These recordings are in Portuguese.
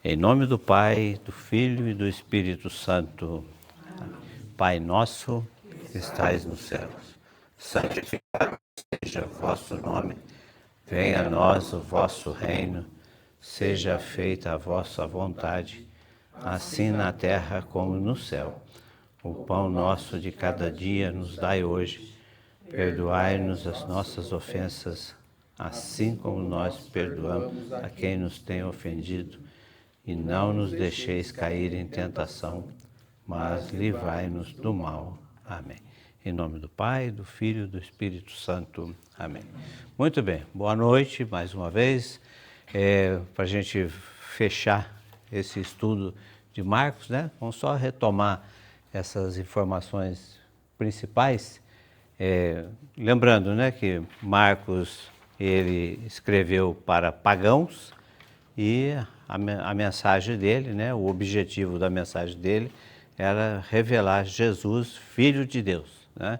Em nome do Pai, do Filho e do Espírito Santo. Pai nosso, que estais nos céus, santificado seja o vosso nome. Venha a nós o vosso reino. Seja feita a vossa vontade, assim na terra como no céu. O pão nosso de cada dia nos dai hoje. Perdoai-nos as nossas ofensas, assim como nós perdoamos a quem nos tem ofendido. E não nos deixeis cair em tentação, mas livrai-nos do mal. Amém. Em nome do Pai, do Filho e do Espírito Santo. Amém. Muito bem, boa noite mais uma vez. Para a gente fechar esse estudo de Marcos, né? Vamos só retomar essas informações principais. Lembrando, né, que Marcos ele escreveu para pagãos e a mensagem dele, né, o objetivo da mensagem dele era revelar Jesus, Filho de Deus, né?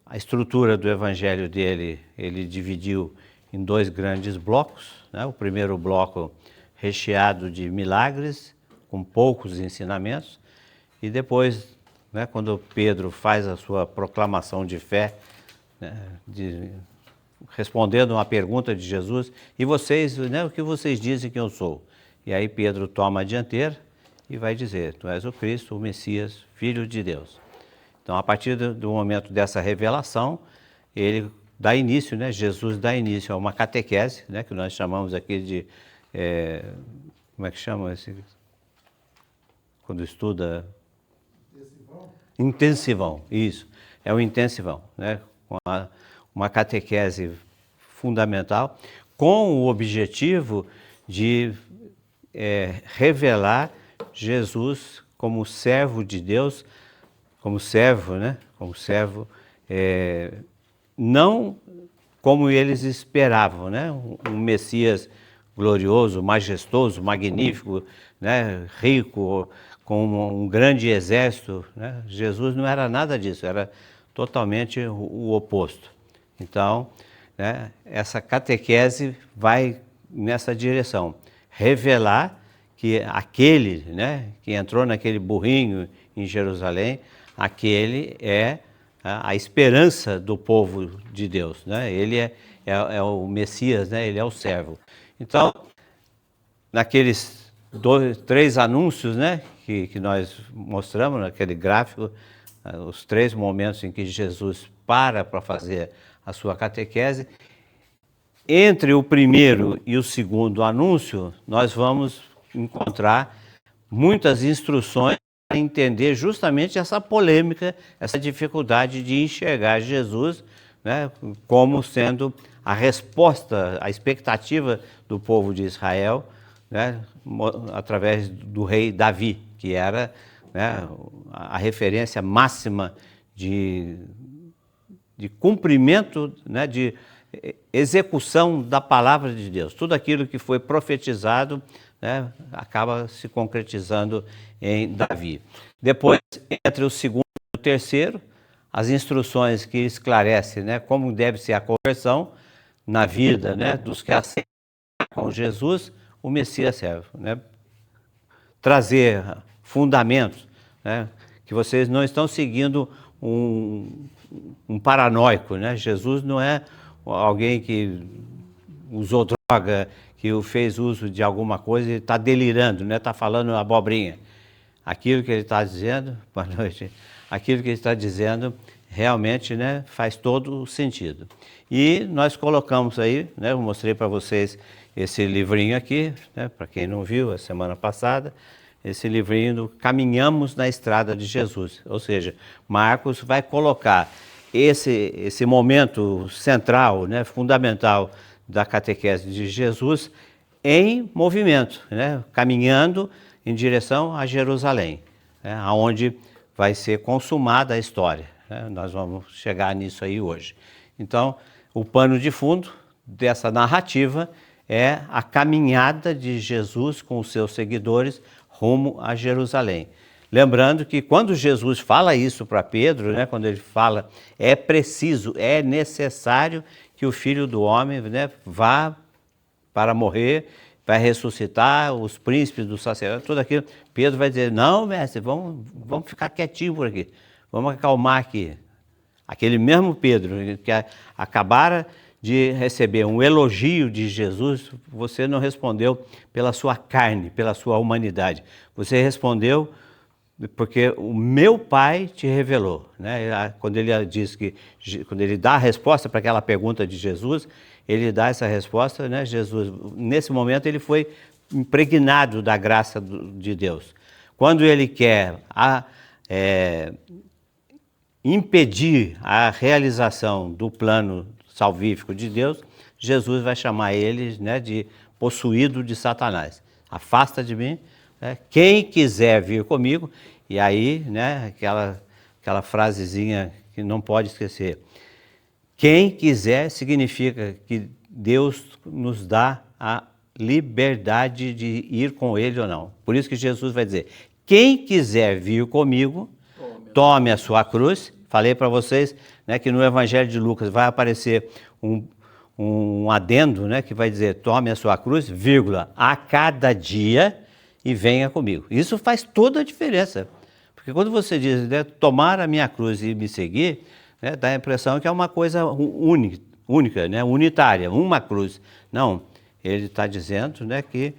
A estrutura do evangelho dele, ele dividiu em dois grandes blocos, né? O primeiro bloco recheado de milagres, com poucos ensinamentos, e depois, né, quando Pedro faz a sua proclamação de fé, né, respondendo uma pergunta de Jesus, e vocês, né, o que vocês dizem que eu sou? E aí Pedro toma a dianteira e vai dizer, tu és o Cristo, o Messias, Filho de Deus. Então, a partir do momento dessa revelação, ele dá início, né, Jesus dá início a uma catequese, né, que nós chamamos aqui de, como é que chama esse, quando estuda? Intensivão, isso, é o intensivão, né, com uma catequese fundamental, com o objetivo de revelar Jesus como servo de Deus, como servo, né? Como servo, não como eles esperavam, né? Um Messias glorioso, majestoso, magnífico, né? Rico, com um grande exército, né? Jesus não era nada disso, era totalmente o oposto. Então, né, essa catequese vai nessa direção, revelar que aquele, né, que entrou naquele burrinho em Jerusalém, aquele é a esperança do povo de Deus, né? Ele é o Messias, né? Ele é o servo. Então, naqueles três anúncios, né, que nós mostramos naquele gráfico, os três momentos em que Jesus para fazer a sua catequese, entre o primeiro e o segundo anúncio, nós vamos encontrar muitas instruções para entender justamente essa polêmica, essa dificuldade de enxergar Jesus, né, como sendo a resposta, a expectativa do povo de Israel, né, através do rei Davi, que era, né, a referência máxima de cumprimento, né, de execução da palavra de Deus. Tudo aquilo que foi profetizado, né, acaba se concretizando em Davi. Depois, entre o segundo e o terceiro, as instruções que esclarecem, né, como deve ser a conversão na vida, né, dos que aceitam com Jesus, o Messias servo, né? Trazer fundamentos, né, que vocês não estão seguindo um paranoico, né? Jesus não é alguém que usou droga, que fez uso de alguma coisa e está delirando, né? Está falando abobrinha. Aquilo que ele está dizendo, boa noite, aquilo que ele está dizendo realmente, né, faz todo o sentido. E nós colocamos aí, né, eu mostrei para vocês esse livrinho aqui, né, para quem não viu, a semana passada, esse livrinho do Caminhamos na Estrada de Jesus, ou seja, Marcos vai colocar esse momento central, né, fundamental da catequese de Jesus em movimento, né, caminhando em direção a Jerusalém, né, onde vai ser consumada a história, né. Nós vamos chegar nisso aí hoje. Então, o pano de fundo dessa narrativa é a caminhada de Jesus com os seus seguidores rumo a Jerusalém. Lembrando que quando Jesus fala isso para Pedro, né, quando ele fala, é preciso, é necessário que o Filho do Homem, né, vá para morrer vai ressuscitar os príncipes do sacerdote, tudo aquilo. Pedro vai dizer, não, mestre, vamos ficar quietinho por aqui, vamos acalmar aqui. Aquele mesmo Pedro que acabara de receber um elogio de Jesus, você não respondeu pela sua carne, pela sua humanidade. Você respondeu porque o meu Pai te revelou, né? Quando ele diz quando ele dá a resposta para aquela pergunta de Jesus, ele dá essa resposta, né? Jesus, nesse momento, ele foi impregnado da graça de Deus. Quando ele quer impedir a realização do plano salvífico de Deus, Jesus vai chamar ele, né, de possuído de Satanás. Afasta de mim, né? Quem quiser vir comigo, e aí, né, aquela frasezinha que não pode esquecer. Quem quiser significa que Deus nos dá a liberdade de ir com ele ou não. Por isso que Jesus vai dizer, quem quiser vir comigo, tome a sua cruz. Falei para vocês, né, que no Evangelho de Lucas vai aparecer um adendo, né, que vai dizer, tome a sua cruz, vírgula, a cada dia e venha comigo. Isso faz toda a diferença. Porque quando você diz, né, tomar a minha cruz e me seguir, né, dá a impressão que é uma coisa única, né, unitária, uma cruz. Não, ele está dizendo, né, que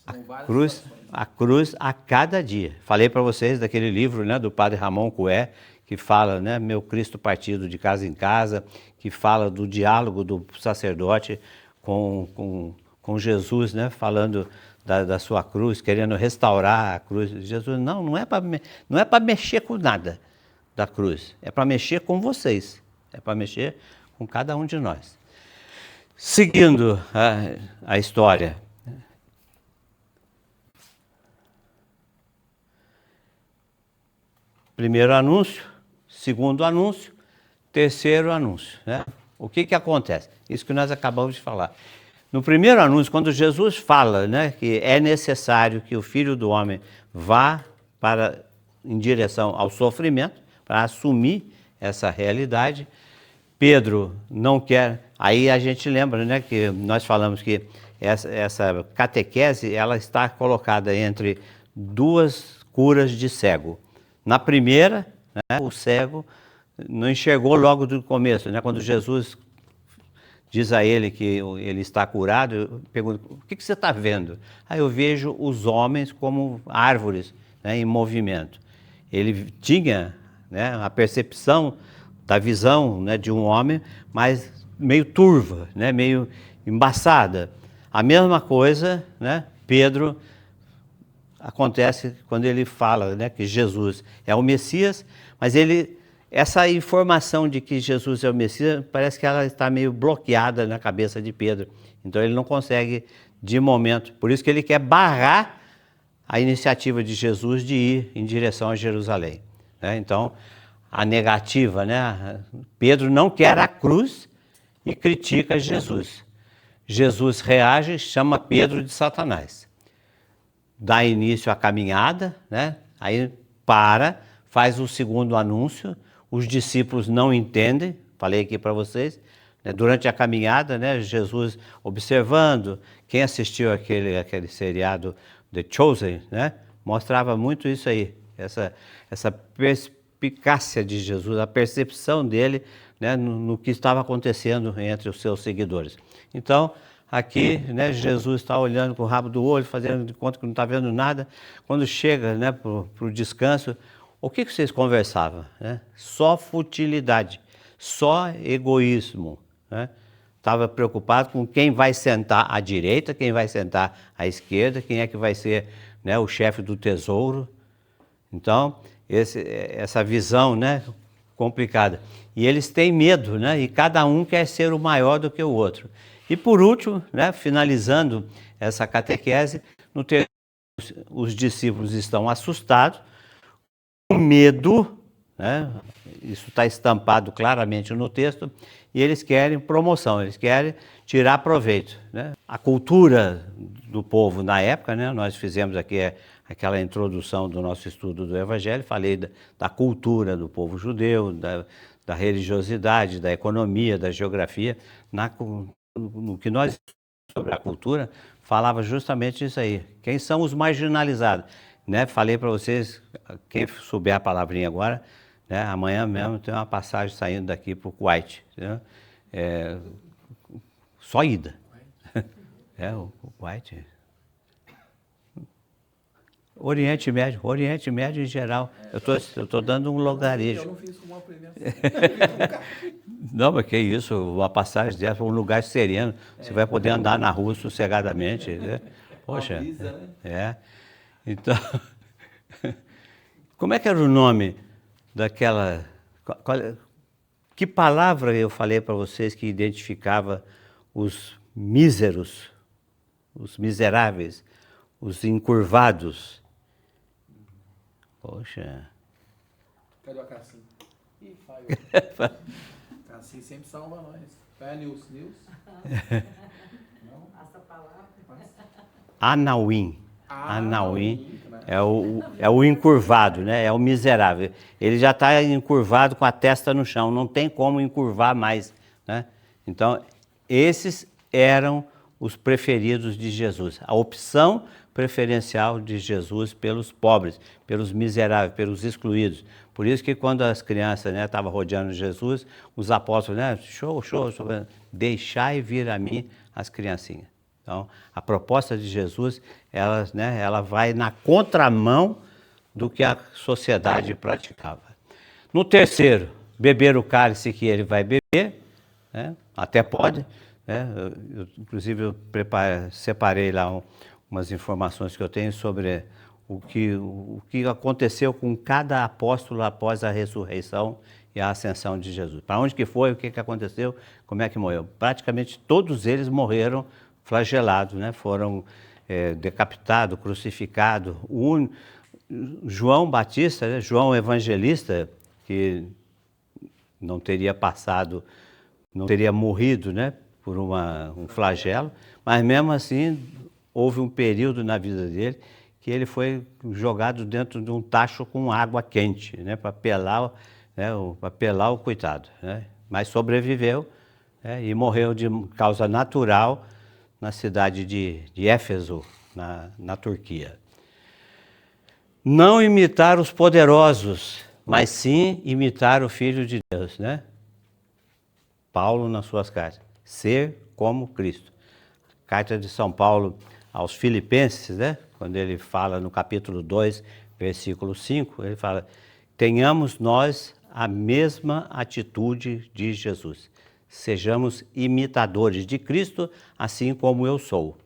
a cruz a cada dia. Falei para vocês daquele livro, né, do padre Ramon Cué, que fala, né, meu Cristo partido de casa em casa, que fala do diálogo do sacerdote com Jesus, né, falando da sua cruz, querendo restaurar a cruz. Jesus, não é para mexer com nada da cruz, é para mexer com vocês, é para mexer com cada um de nós. Seguindo a história, primeiro anúncio, segundo anúncio, terceiro anúncio, né? O que acontece? Isso que nós acabamos de falar. No primeiro anúncio, quando Jesus fala, né, que é necessário que o Filho do Homem vá em direção ao sofrimento, para assumir essa realidade, Pedro não quer. Aí a gente lembra, né, que nós falamos que essa catequese ela está colocada entre duas curas de cego. Na primeira, né, o cego não enxergou logo do começo, né? Quando Jesus diz a ele que ele está curado, eu pergunto, o que você está vendo? Aí eu vejo os homens como árvores, né, em movimento. Ele tinha, né, a percepção da visão, né, de um homem, mas meio turva, né, meio embaçada. A mesma coisa, né, Pedro, acontece quando ele fala, né, que Jesus é o Messias, mas essa informação de que Jesus é o Messias, parece que ela está meio bloqueada na cabeça de Pedro. Então ele não consegue, de momento, por isso que ele quer barrar a iniciativa de Jesus de ir em direção a Jerusalém, né? Então, a negativa, né? Pedro não quer a cruz e critica Jesus. Jesus reage, chama Pedro de Satanás. Dá início à caminhada, né? Aí faz o segundo anúncio, os discípulos não entendem, falei aqui para vocês, né? Durante a caminhada, né, Jesus observando, quem assistiu aquele seriado The Chosen, né, mostrava muito isso aí, essa perspicácia de Jesus, a percepção dele, né, no que estava acontecendo entre os seus seguidores. Então, aqui, né, Jesus está olhando com o rabo do olho, fazendo de conta que não está vendo nada. Quando chega, né, para o descanso, o que vocês conversavam? Né? Só futilidade, só egoísmo. Né? Estava preocupado com quem vai sentar à direita, quem vai sentar à esquerda, quem é que vai ser, né, o chefe do tesouro. Então, essa visão, né, complicada. E eles têm medo, né, e cada um quer ser o maior do que o outro. E por último, né, finalizando essa catequese, os discípulos estão assustados, com medo, né, isso está estampado claramente no texto, e eles querem promoção, eles querem tirar proveito, né? A cultura do povo na época, né, nós fizemos aqui aquela introdução do nosso estudo do Evangelho, falei da cultura do povo judeu, da religiosidade, da economia, da geografia. No que nós sobre a cultura, falava justamente isso aí. Quem são os marginalizados? Né? Falei para vocês, quem souber a palavrinha agora, né? Amanhã mesmo tem uma passagem saindo daqui para o Kuwait. Né? Só ida. O Kuwait. Oriente Médio em geral. Eu tô dando um logarejo. Eu não fiz como aprender. Não, mas que isso, uma passagem dessa para um lugar sereno, você vai poder andar na rua sossegadamente. Né? Poxa, brisa, né? Então, como é que era o nome daquela... que palavra eu falei para vocês que identificava os míseros, os miseráveis, os encurvados? Poxa... Cadê a Cassim? Ih, falhou. Cassim sempre salva nós. Vai a Nils. Não? Essa palavra. Anauim. Anauim é o encurvado, né? É o miserável. Ele já está encurvado com a testa no chão, não tem como encurvar mais, né? Então, esses eram os preferidos de Jesus. A opção preferencial de Jesus pelos pobres, pelos miseráveis, pelos excluídos. Por isso que quando as crianças estavam rodeando Jesus, os apóstolos, show, deixai vir a mim as criancinhas. Então, a proposta de Jesus, ela vai na contramão do que a sociedade praticava. No terceiro, beber o cálice que ele vai beber, né? Até pode, né? Inclusive, eu separei lá umas informações que eu tenho sobre o que aconteceu com cada apóstolo após a ressurreição e a ascensão de Jesus. Para onde que foi, o que aconteceu, como é que morreu. Praticamente todos eles morreram flagelados, né? Foram decapitados, crucificados. João Batista, né? João Evangelista, que não teria passado, não teria morrido, né? Por um flagelo, mas mesmo assim houve um período na vida dele que ele foi jogado dentro de um tacho com água quente, né? Para pelar o coitado, né? Mas sobreviveu, né? E morreu de causa natural na cidade de Éfeso, na Turquia. Não imitar os poderosos, mas sim imitar o Filho de Deus, né? Paulo nas suas cartas. Ser como Cristo. Carta de São Paulo aos Filipenses, né? Quando ele fala no capítulo 2, versículo 5, ele fala: tenhamos nós a mesma atitude de Jesus. Sejamos imitadores de Cristo, assim como eu sou.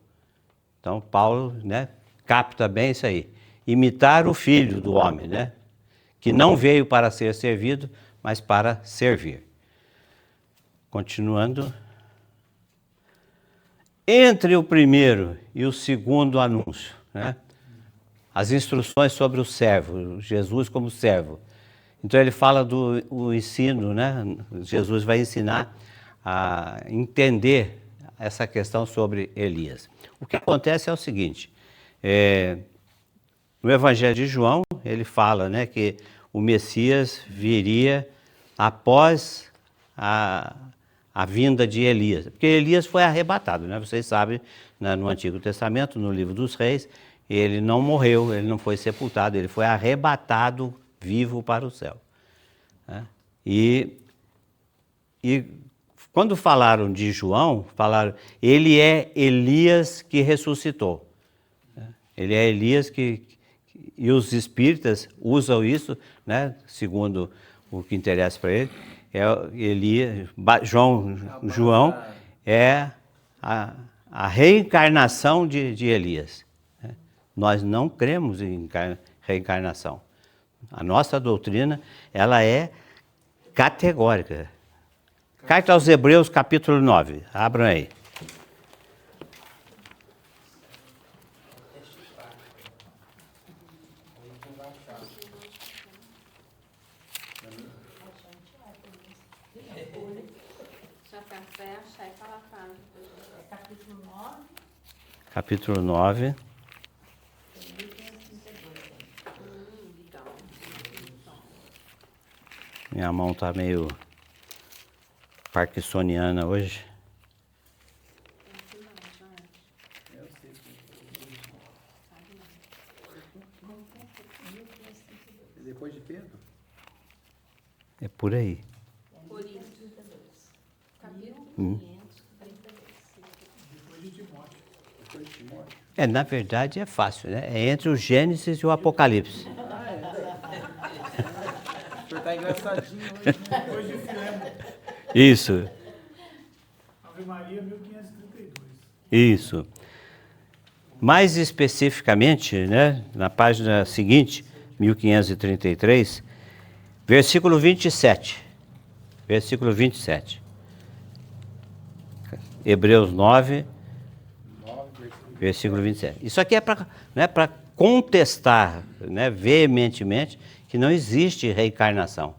Então, Paulo, né, capta bem isso aí. Imitar o Filho do homem, né? Que não veio para ser servido, mas para servir. Continuando. Entre o primeiro e o segundo anúncio, né? As instruções sobre o servo, Jesus como servo. Então ele fala do ensino, né? Jesus vai ensinar a entender essa questão sobre Elias. O que acontece é o seguinte, no Evangelho de João, ele fala, né, que o Messias viria após a vinda de Elias, porque Elias foi arrebatado, né? Vocês sabem, né, no Antigo Testamento, no livro dos Reis, ele não morreu, ele não foi sepultado, ele foi arrebatado vivo para o céu, né? E quando falaram de João, falaram, ele é Elias que ressuscitou, né? Ele é Elias e os espíritas usam isso, né, segundo o que interessa para ele. João é a reencarnação de Elias, né? Nós não cremos em reencarnação. A nossa doutrina, ela é categórica. Carta aos Hebreus, capítulo 9. Abram aí. Capítulo 9. Minha mão está meio parkinsoniana hoje. Depois de Pedro? É por aí. Coríntios 32, capítulo 532. Depois de Timóteo. Depois de Timóteo. Na verdade é fácil, né? É entre o Gênesis e o Apocalipse. O senhor tá engraçadinho hoje, né? Depois de Filemo. Isso, Ave Maria, 1532. isso. Mais especificamente, né, na página seguinte, 1533, versículo 27. Versículo 27. Hebreus 9, 9, versículo 27. Isso aqui é para contestar, né, veementemente que não existe reencarnação.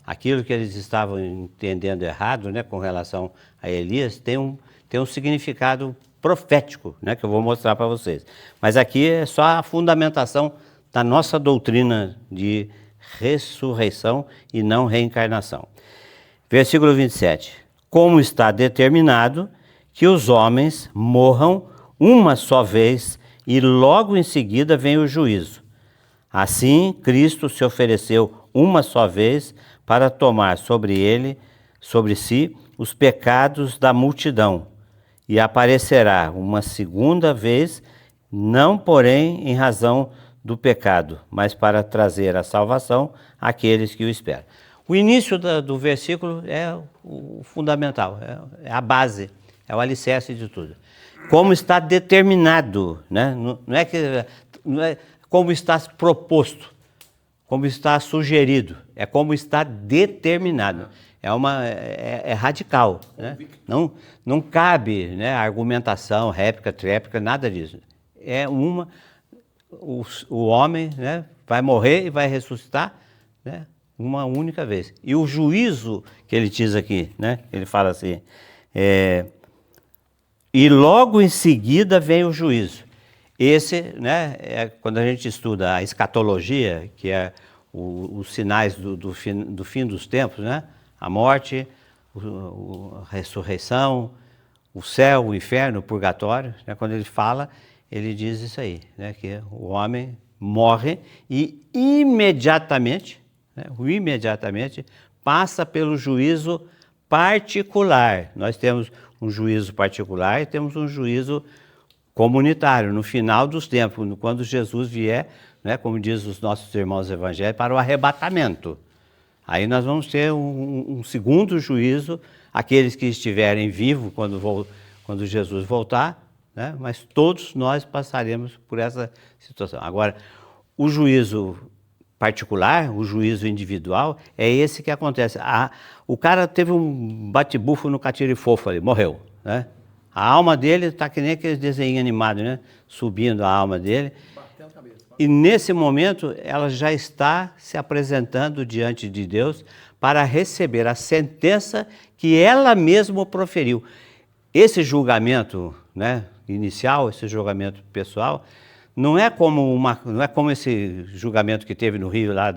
Aquilo que eles estavam entendendo errado, né, com relação a Elias tem um significado profético, né, que eu vou mostrar para vocês. Mas aqui é só a fundamentação da nossa doutrina de ressurreição e não reencarnação. Versículo 27. Como está determinado que os homens morram uma só vez e logo em seguida vem o juízo. Assim, Cristo se ofereceu uma só vez para tomar sobre si, os pecados da multidão, e aparecerá uma segunda vez, não porém em razão do pecado, mas para trazer a salvação àqueles que o esperam. O início do versículo é o fundamental, é a base, é o alicerce de tudo. Como está determinado, né? Não é como está proposto, como está sugerido, é como está determinado. É radical, né? Não cabe, né, argumentação, réplica, tréplica, nada disso. O homem, né, vai morrer e vai ressuscitar, né, uma única vez. E o juízo que ele diz aqui, né, ele fala assim, e logo em seguida vem o juízo. Esse, né, é quando a gente estuda a escatologia, que é os sinais do fim dos tempos, né? A morte, a ressurreição, o céu, o inferno, o purgatório, né? Quando ele fala, ele diz isso aí, né? Que o homem morre e imediatamente, né? Imediatamente passa pelo juízo particular. Nós temos um juízo particular e temos um juízo comunitário, no final dos tempos, quando Jesus vier, né, como diz os nossos irmãos evangélicos, para o arrebatamento. Aí nós vamos ter um segundo juízo, aqueles que estiverem vivos quando Jesus voltar, né, mas todos nós passaremos por essa situação. Agora, o juízo particular, o juízo individual, é esse que acontece. O cara teve um bate-bufo no catirifofo ali, morreu, né? A alma dele está que nem aqueles desenhos animados, né? Subindo a alma dele. batendo cabeça. E nesse momento ela já está se apresentando diante de Deus para receber a sentença que ela mesma proferiu. Esse julgamento, né, inicial, esse julgamento pessoal, não é como esse julgamento que teve no Rio lá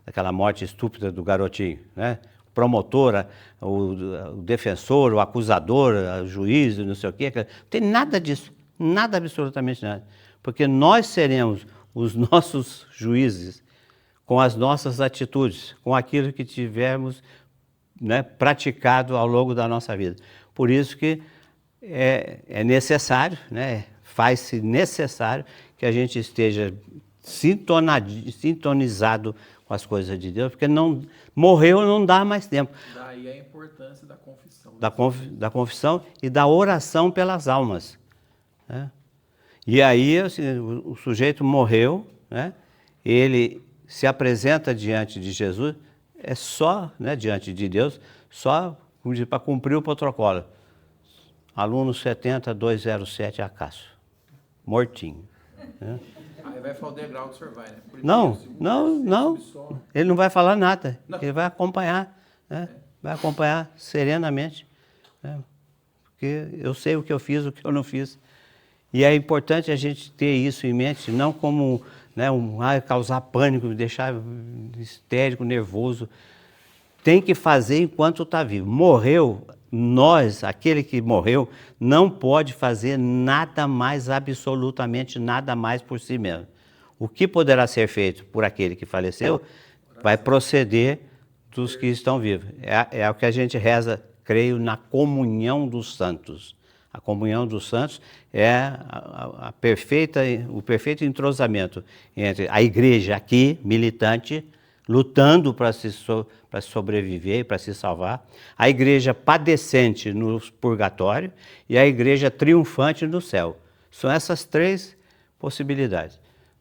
daquela morte estúpida do garotinho, né? Promotora, o defensor, o acusador, o juiz, não sei o quê. Não tem nada disso, nada, absolutamente nada. Porque nós seremos os nossos juízes com as nossas atitudes, com aquilo que tivermos, né, praticado ao longo da nossa vida. Por isso que é necessário, né, faz-se necessário que a gente esteja sintonizado com as coisas de Deus, porque morreu não dá mais tempo. Daí a importância da confissão. Da confissão e da oração pelas almas, né? E aí assim, o sujeito morreu, né? Ele se apresenta diante de Jesus, é só, né, diante de Deus, só para cumprir o protocolo. Aluno 70207 Acácio, mortinho, né? Aí vai falar o degrau que o senhor vai, né? Primeiro, Não, segundo, não, terceiro, não. subsolo. Ele não vai falar nada. Não. Ele vai acompanhar, né? Vai acompanhar serenamente, né? Porque eu sei o que eu fiz, o que eu não fiz. E é importante a gente ter isso em mente, não como, né, causar pânico, me deixar histérico, nervoso. Tem que fazer enquanto está vivo. Morreu, aquele que morreu, não pode fazer nada mais, absolutamente nada mais por si mesmo. O que poderá ser feito por aquele que faleceu vai proceder dos que estão vivos. É o que a gente reza, creio, na comunhão dos santos. A comunhão dos santos é o perfeito entrosamento entre a igreja aqui, militante, lutando para sobreviver, para se salvar, a igreja padecente no purgatório e a igreja triunfante no céu. São essas três possibilidades.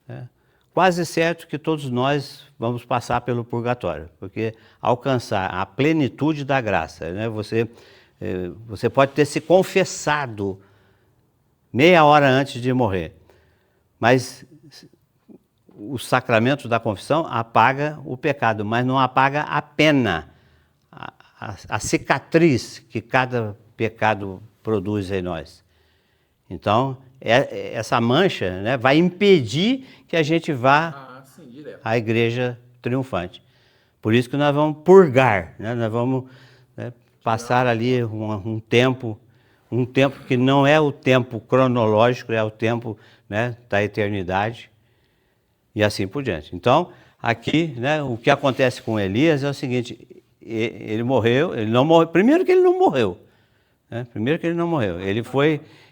Né? Quase certo que todos nós vamos passar pelo purgatório, porque alcançar a plenitude da graça, né? Você pode ter se confessado meia hora antes de morrer, mas o sacramento da confissão apaga o pecado, mas não apaga a pena, a cicatriz que cada pecado produz em nós. Então, essa mancha, né, vai impedir que a gente vá à igreja triunfante. Por isso que nós vamos purgar, né? Nós vamos, né, passar ali um tempo que não é o tempo cronológico, é o tempo, né, da eternidade e assim por diante. Então, aqui, né, o que acontece com Elias é o seguinte: ele morreu, ele não morreu. Primeiro que ele não morreu, né?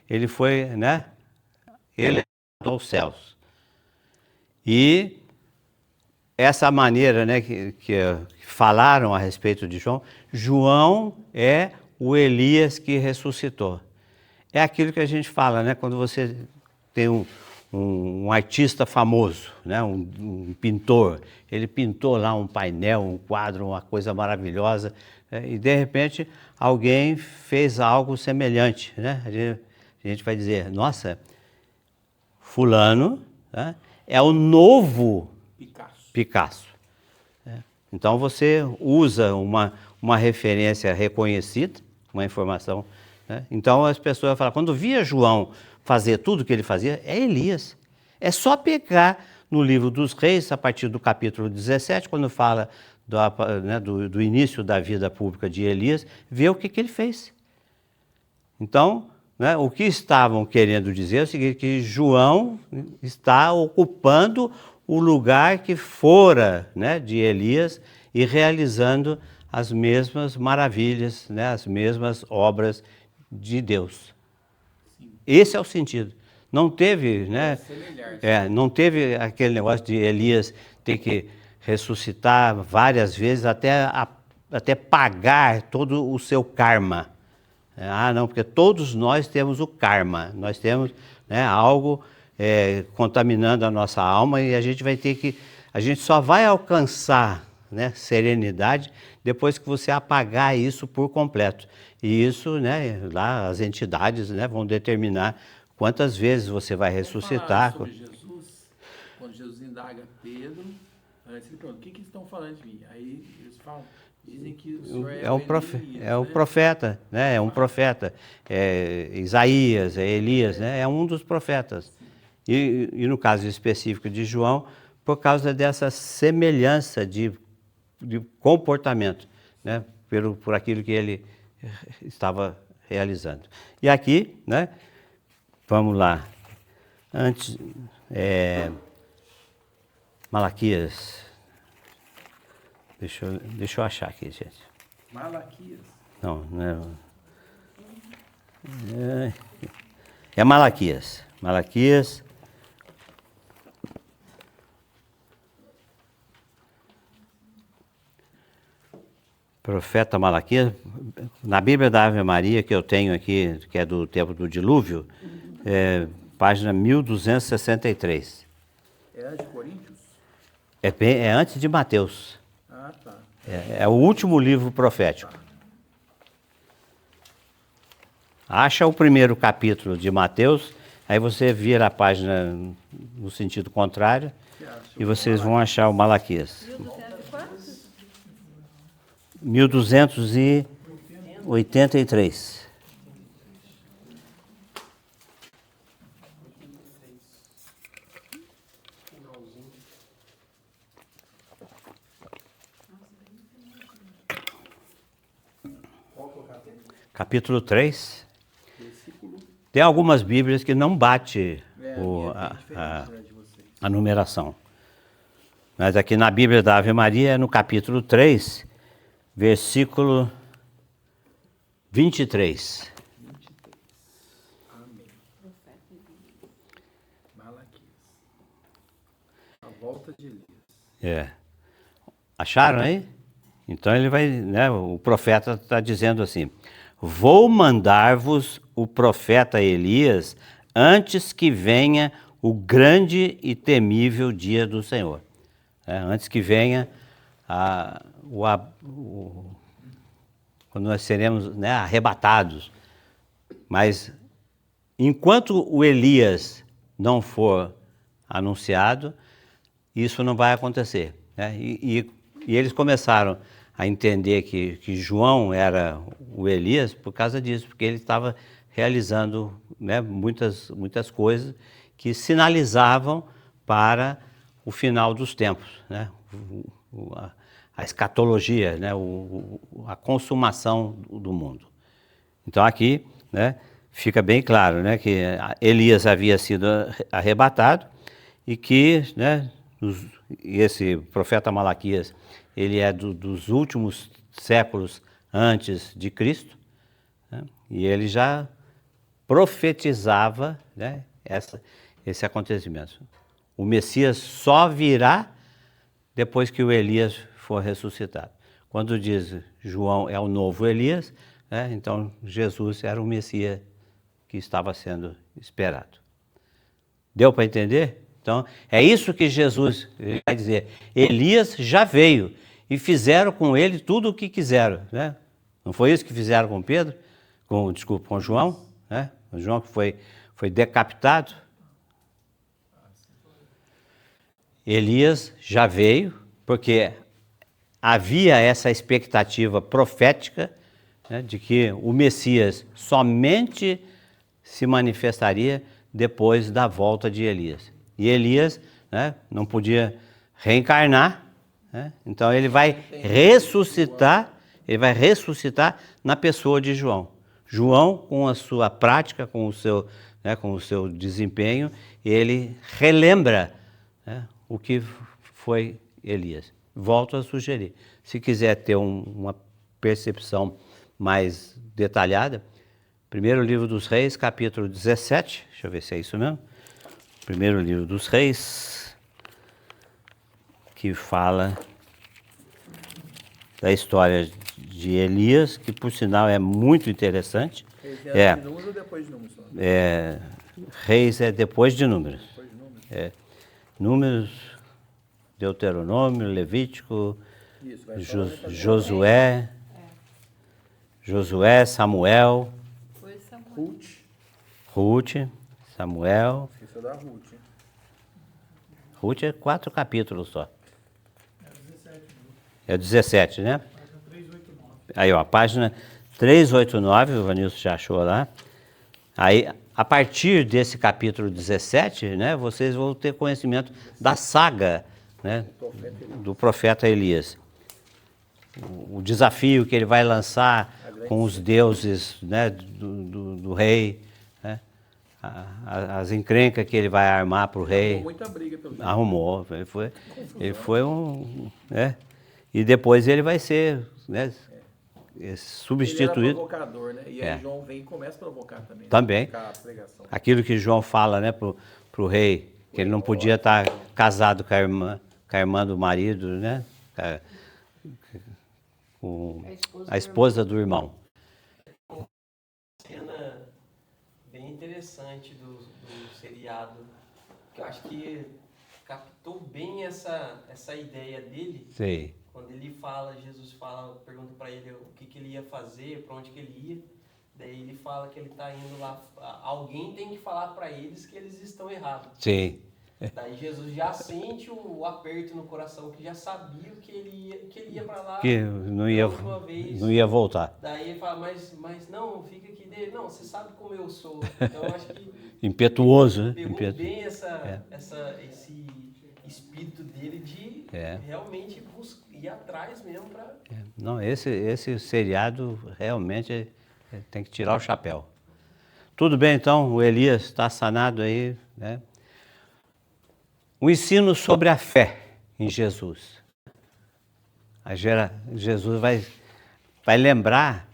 Ele foi, né, elevado aos céus. E essa maneira, né, que falaram a respeito de João, João é o Elias que ressuscitou. É aquilo que a gente fala, né, quando você tem um artista famoso, né, um pintor, ele pintou lá um painel, um quadro, uma coisa maravilhosa, né, e de repente alguém fez algo semelhante, né? A gente vai dizer, nossa, fulano, né, é o novo Picasso. Então você usa uma referência reconhecida, uma informação, né? Então as pessoas falam, quando via João fazer tudo o que ele fazia, é Elias. É só pegar no livro dos Reis, a partir do capítulo 17, quando fala do início da vida pública de Elias, ver o que ele fez. Então, né, o que estavam querendo dizer é o seguinte, que João está ocupando o lugar que fora, né, de Elias e realizando as mesmas maravilhas, né, as mesmas obras de Deus. Sim. Esse é o sentido. Não teve, né, não teve aquele negócio de Elias ter que ressuscitar várias vezes até pagar todo o seu karma. Não, porque todos nós temos o karma, nós temos, né, algo contaminando a nossa alma e a gente só vai alcançar, né, serenidade depois que você apagar isso por completo. E isso, né, lá as entidades, né, vão determinar quantas vezes você vai ressuscitar. Sobre Jesus, quando Jesus indaga Pedro, antes ele pergunta, o que eles estão falando de mim? Aí eles falam, dizem que o senhor é o profeta, né? É um profeta. Isaías, Elias, né? É um dos profetas. E no caso específico de João, por causa dessa semelhança de comportamento, né? Por aquilo que ele estava realizando. E aqui, né? Vamos lá. Antes, Malaquias. Deixa eu achar aqui, gente. Malaquias? Não é Malaquias. Malaquias. Profeta Malaquias. Na Bíblia da Ave Maria, que eu tenho aqui, que é do tempo do dilúvio, página 1263. É antes de Coríntios? É antes de Mateus. Ah, tá. É o último livro profético. Acha o primeiro capítulo de Mateus, aí você vira a página no sentido contrário e vocês vão achar o Malaquias. 1283. Capítulo 3. Tem algumas Bíblias que não bate a numeração. Mas aqui na Bíblia da Ave Maria, no capítulo 3, versículo 23. 23. Amém. Malaquias. A volta de Elias. É. Acharam aí? Então ele vai, né, o profeta está dizendo assim: vou mandar-vos o profeta Elias antes que venha o grande e temível dia do Senhor. Antes que venha quando nós seremos, né, arrebatados. Mas enquanto o Elias não for anunciado, isso não vai acontecer, né? E eles começaram a entender que João era o Elias por causa disso, porque ele estava realizando, né, muitas coisas que sinalizavam para o final dos tempos, né? A escatologia, né? A consumação do mundo. Então aqui, né, fica bem claro, né, que Elias havia sido arrebatado e que, né, esse profeta Malaquias, ele é dos últimos séculos antes de Cristo, né, e ele já profetizava, né, esse acontecimento. O Messias só virá depois que o Elias for ressuscitado. Quando diz João é o novo Elias, né, então Jesus era o Messias que estava sendo esperado. Deu para entender? Então, é isso que Jesus vai dizer. Elias já veio e fizeram com ele tudo o que quiseram, né? Não foi isso que fizeram com Pedro? Com João, né? O João que foi decapitado. Elias já veio, porque havia essa expectativa profética, né, de que o Messias somente se manifestaria depois da volta de Elias. E Elias, né, não podia reencarnar, né, então ele vai ressuscitar na pessoa de João. João, com a sua prática, com o seu desempenho, ele relembra, né, o que foi Elias. Volto a sugerir, se quiser ter uma percepção mais detalhada, primeiro livro dos Reis, capítulo 17, deixa eu ver se é isso mesmo, primeiro livro dos Reis, que fala da história de Elias, que por sinal é muito interessante. Reis é de números ou depois de números? Reis é depois de números. Depois de números? Números, Deuteronômio, Levítico, Isso, Josué, Samuel, Foi Samuel. Ruth, Samuel. Esqueceu da Ruth, hein? Ruth é 4 capítulos só. É 17, É 17, né? página 389. Aí, ó, a página 389, o Vanilson já achou lá. Aí, a partir desse capítulo 17, né, vocês vão ter conhecimento da saga, né, do profeta Elias. O desafio que ele vai lançar com os deuses, né, do rei, né, as encrencas que ele vai armar para o rei. Arrumou muita briga pelo jeito. Arrumou, ele foi um... né, e depois ele vai ser, né, substituído. Ele era provocador, né? E aí João vem e começa a provocar também. Também. Provocar a pregação. Aquilo que João fala, né, pro rei, que ele não podia estar casado com a irmã do marido, né, com a esposa do irmão. Cena bem interessante do seriado, que eu acho que captou bem essa ideia dele. Sei. Quando ele Jesus pergunta para ele o que ele ia fazer, para onde que ele ia. Daí ele fala que ele está indo lá, alguém tem que falar para eles que eles estão errados. Sim. Daí Jesus já sente o aperto no coração, que já sabia que ele ia para lá. Que não ia, pela última vez. não ia voltar. Daí ele fala, mas não, fica aqui dele. Não, você sabe como eu sou. Então eu acho que Impetuoso, né? pegou bem esse espírito dele de realmente ir atrás mesmo para... Não, esse seriado realmente tem que tirar o chapéu. Tudo bem, então, o Elias está sanado aí, né? O ensino sobre a fé. em Jesus. Jesus vai lembrar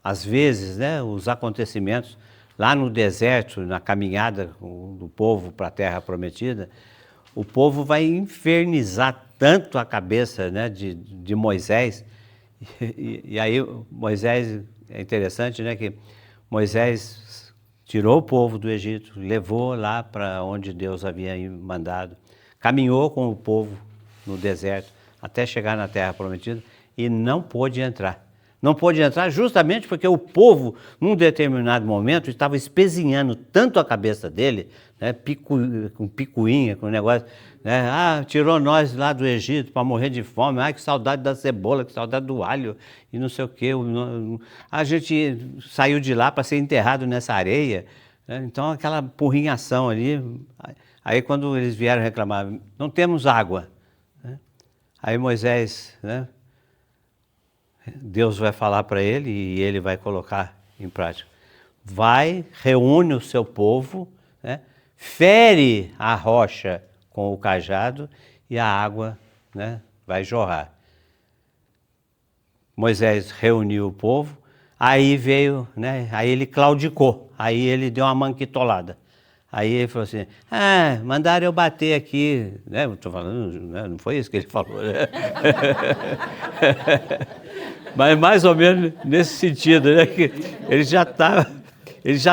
às vezes, né, os acontecimentos lá no deserto, na caminhada do povo para a Terra Prometida. O povo vai infernizar tanto a cabeça, né, de Moisés. E aí Moisés, é interessante, né, que Moisés tirou o povo do Egito, levou lá para onde Deus havia mandado, caminhou com o povo no deserto até chegar na Terra Prometida e não pôde entrar. Não pôde entrar justamente porque o povo, num determinado momento, estava espezinhando tanto a cabeça dele, né, com picuinha, com negócio, né, tirou nós lá do Egito para morrer de fome, que saudade da cebola, que saudade do alho, e não sei o quê. A gente saiu de lá para ser enterrado nessa areia, né, então aquela porrinhação ali. Aí quando eles vieram reclamar, não temos água, né, aí Moisés, né, Deus vai falar para ele e ele vai colocar em prática. Vai, reúne o seu povo, né, fere a rocha com o cajado e a água, né, vai jorrar. Moisés reuniu o povo, aí veio, né, aí ele claudicou, aí ele deu uma manquitolada. Aí ele falou assim, mandaram eu bater aqui, né, eu estou falando, né, não foi isso que ele falou, né? Mas mais ou menos nesse sentido, né, que ele já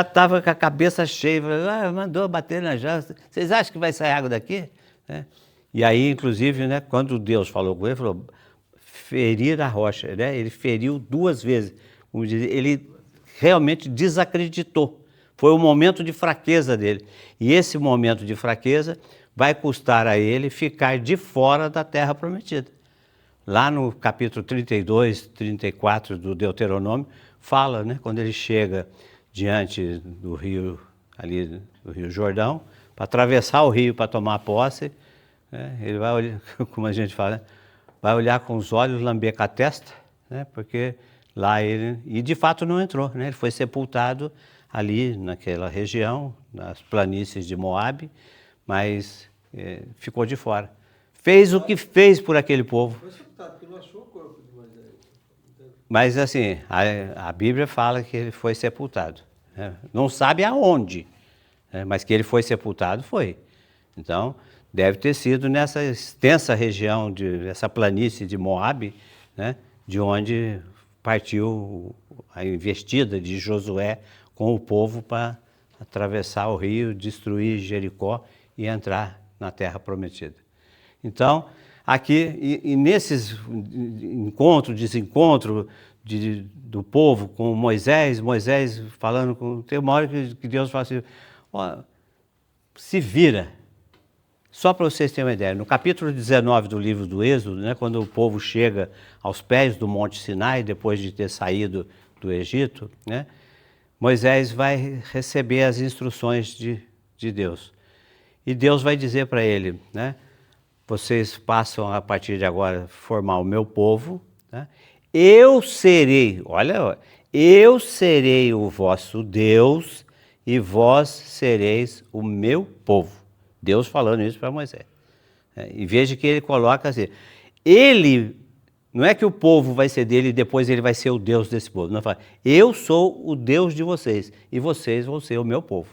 estava com a cabeça cheia, falou, mandou bater na jarra, vocês acham que vai sair água daqui? Né? E aí, inclusive, né, quando Deus falou com ele, falou, ferir a rocha, né, ele feriu 2 vezes, como diz, ele realmente desacreditou. Foi o momento de fraqueza dele. E esse momento de fraqueza vai custar a ele ficar de fora da Terra Prometida. Lá no capítulo 32, 34 do Deuteronômio, fala, né, quando ele chega diante do rio, ali do Rio Jordão, para atravessar o rio para tomar posse, né, ele vai olhar, como a gente fala, né, vai olhar com os olhos, lamber com a testa, né, porque lá ele, e de fato não entrou, né, ele foi sepultado ali naquela região, nas planícies de Moabe, mas ficou de fora. Fez o que fez por aquele povo. Foi sepultado, porque não achou o corpo de Moisés. Mas assim, a Bíblia fala que ele foi sepultado, né? Não sabe aonde, né? Mas que ele foi sepultado, foi. Então, deve ter sido nessa extensa região, essa planície de Moabe, né? De onde partiu a investida de Josué com o povo para atravessar o rio, destruir Jericó e entrar na Terra Prometida. Então, aqui, e nesses encontros, desencontros do povo com Moisés falando com... Tem uma hora que Deus fala assim, se vira. Só para vocês terem uma ideia, no capítulo 19 do livro do Êxodo, né, quando o povo chega aos pés do Monte Sinai, depois de ter saído do Egito, né, Moisés vai receber as instruções de Deus. E Deus vai dizer para ele, né, vocês passam a partir de agora formar o meu povo, né, eu serei o vosso Deus e vós sereis o meu povo. Deus falando isso para Moisés. E veja que ele coloca assim, não é que o povo vai ser dele e depois ele vai ser o Deus desse povo. Não, fala, eu sou o Deus de vocês e vocês vão ser o meu povo.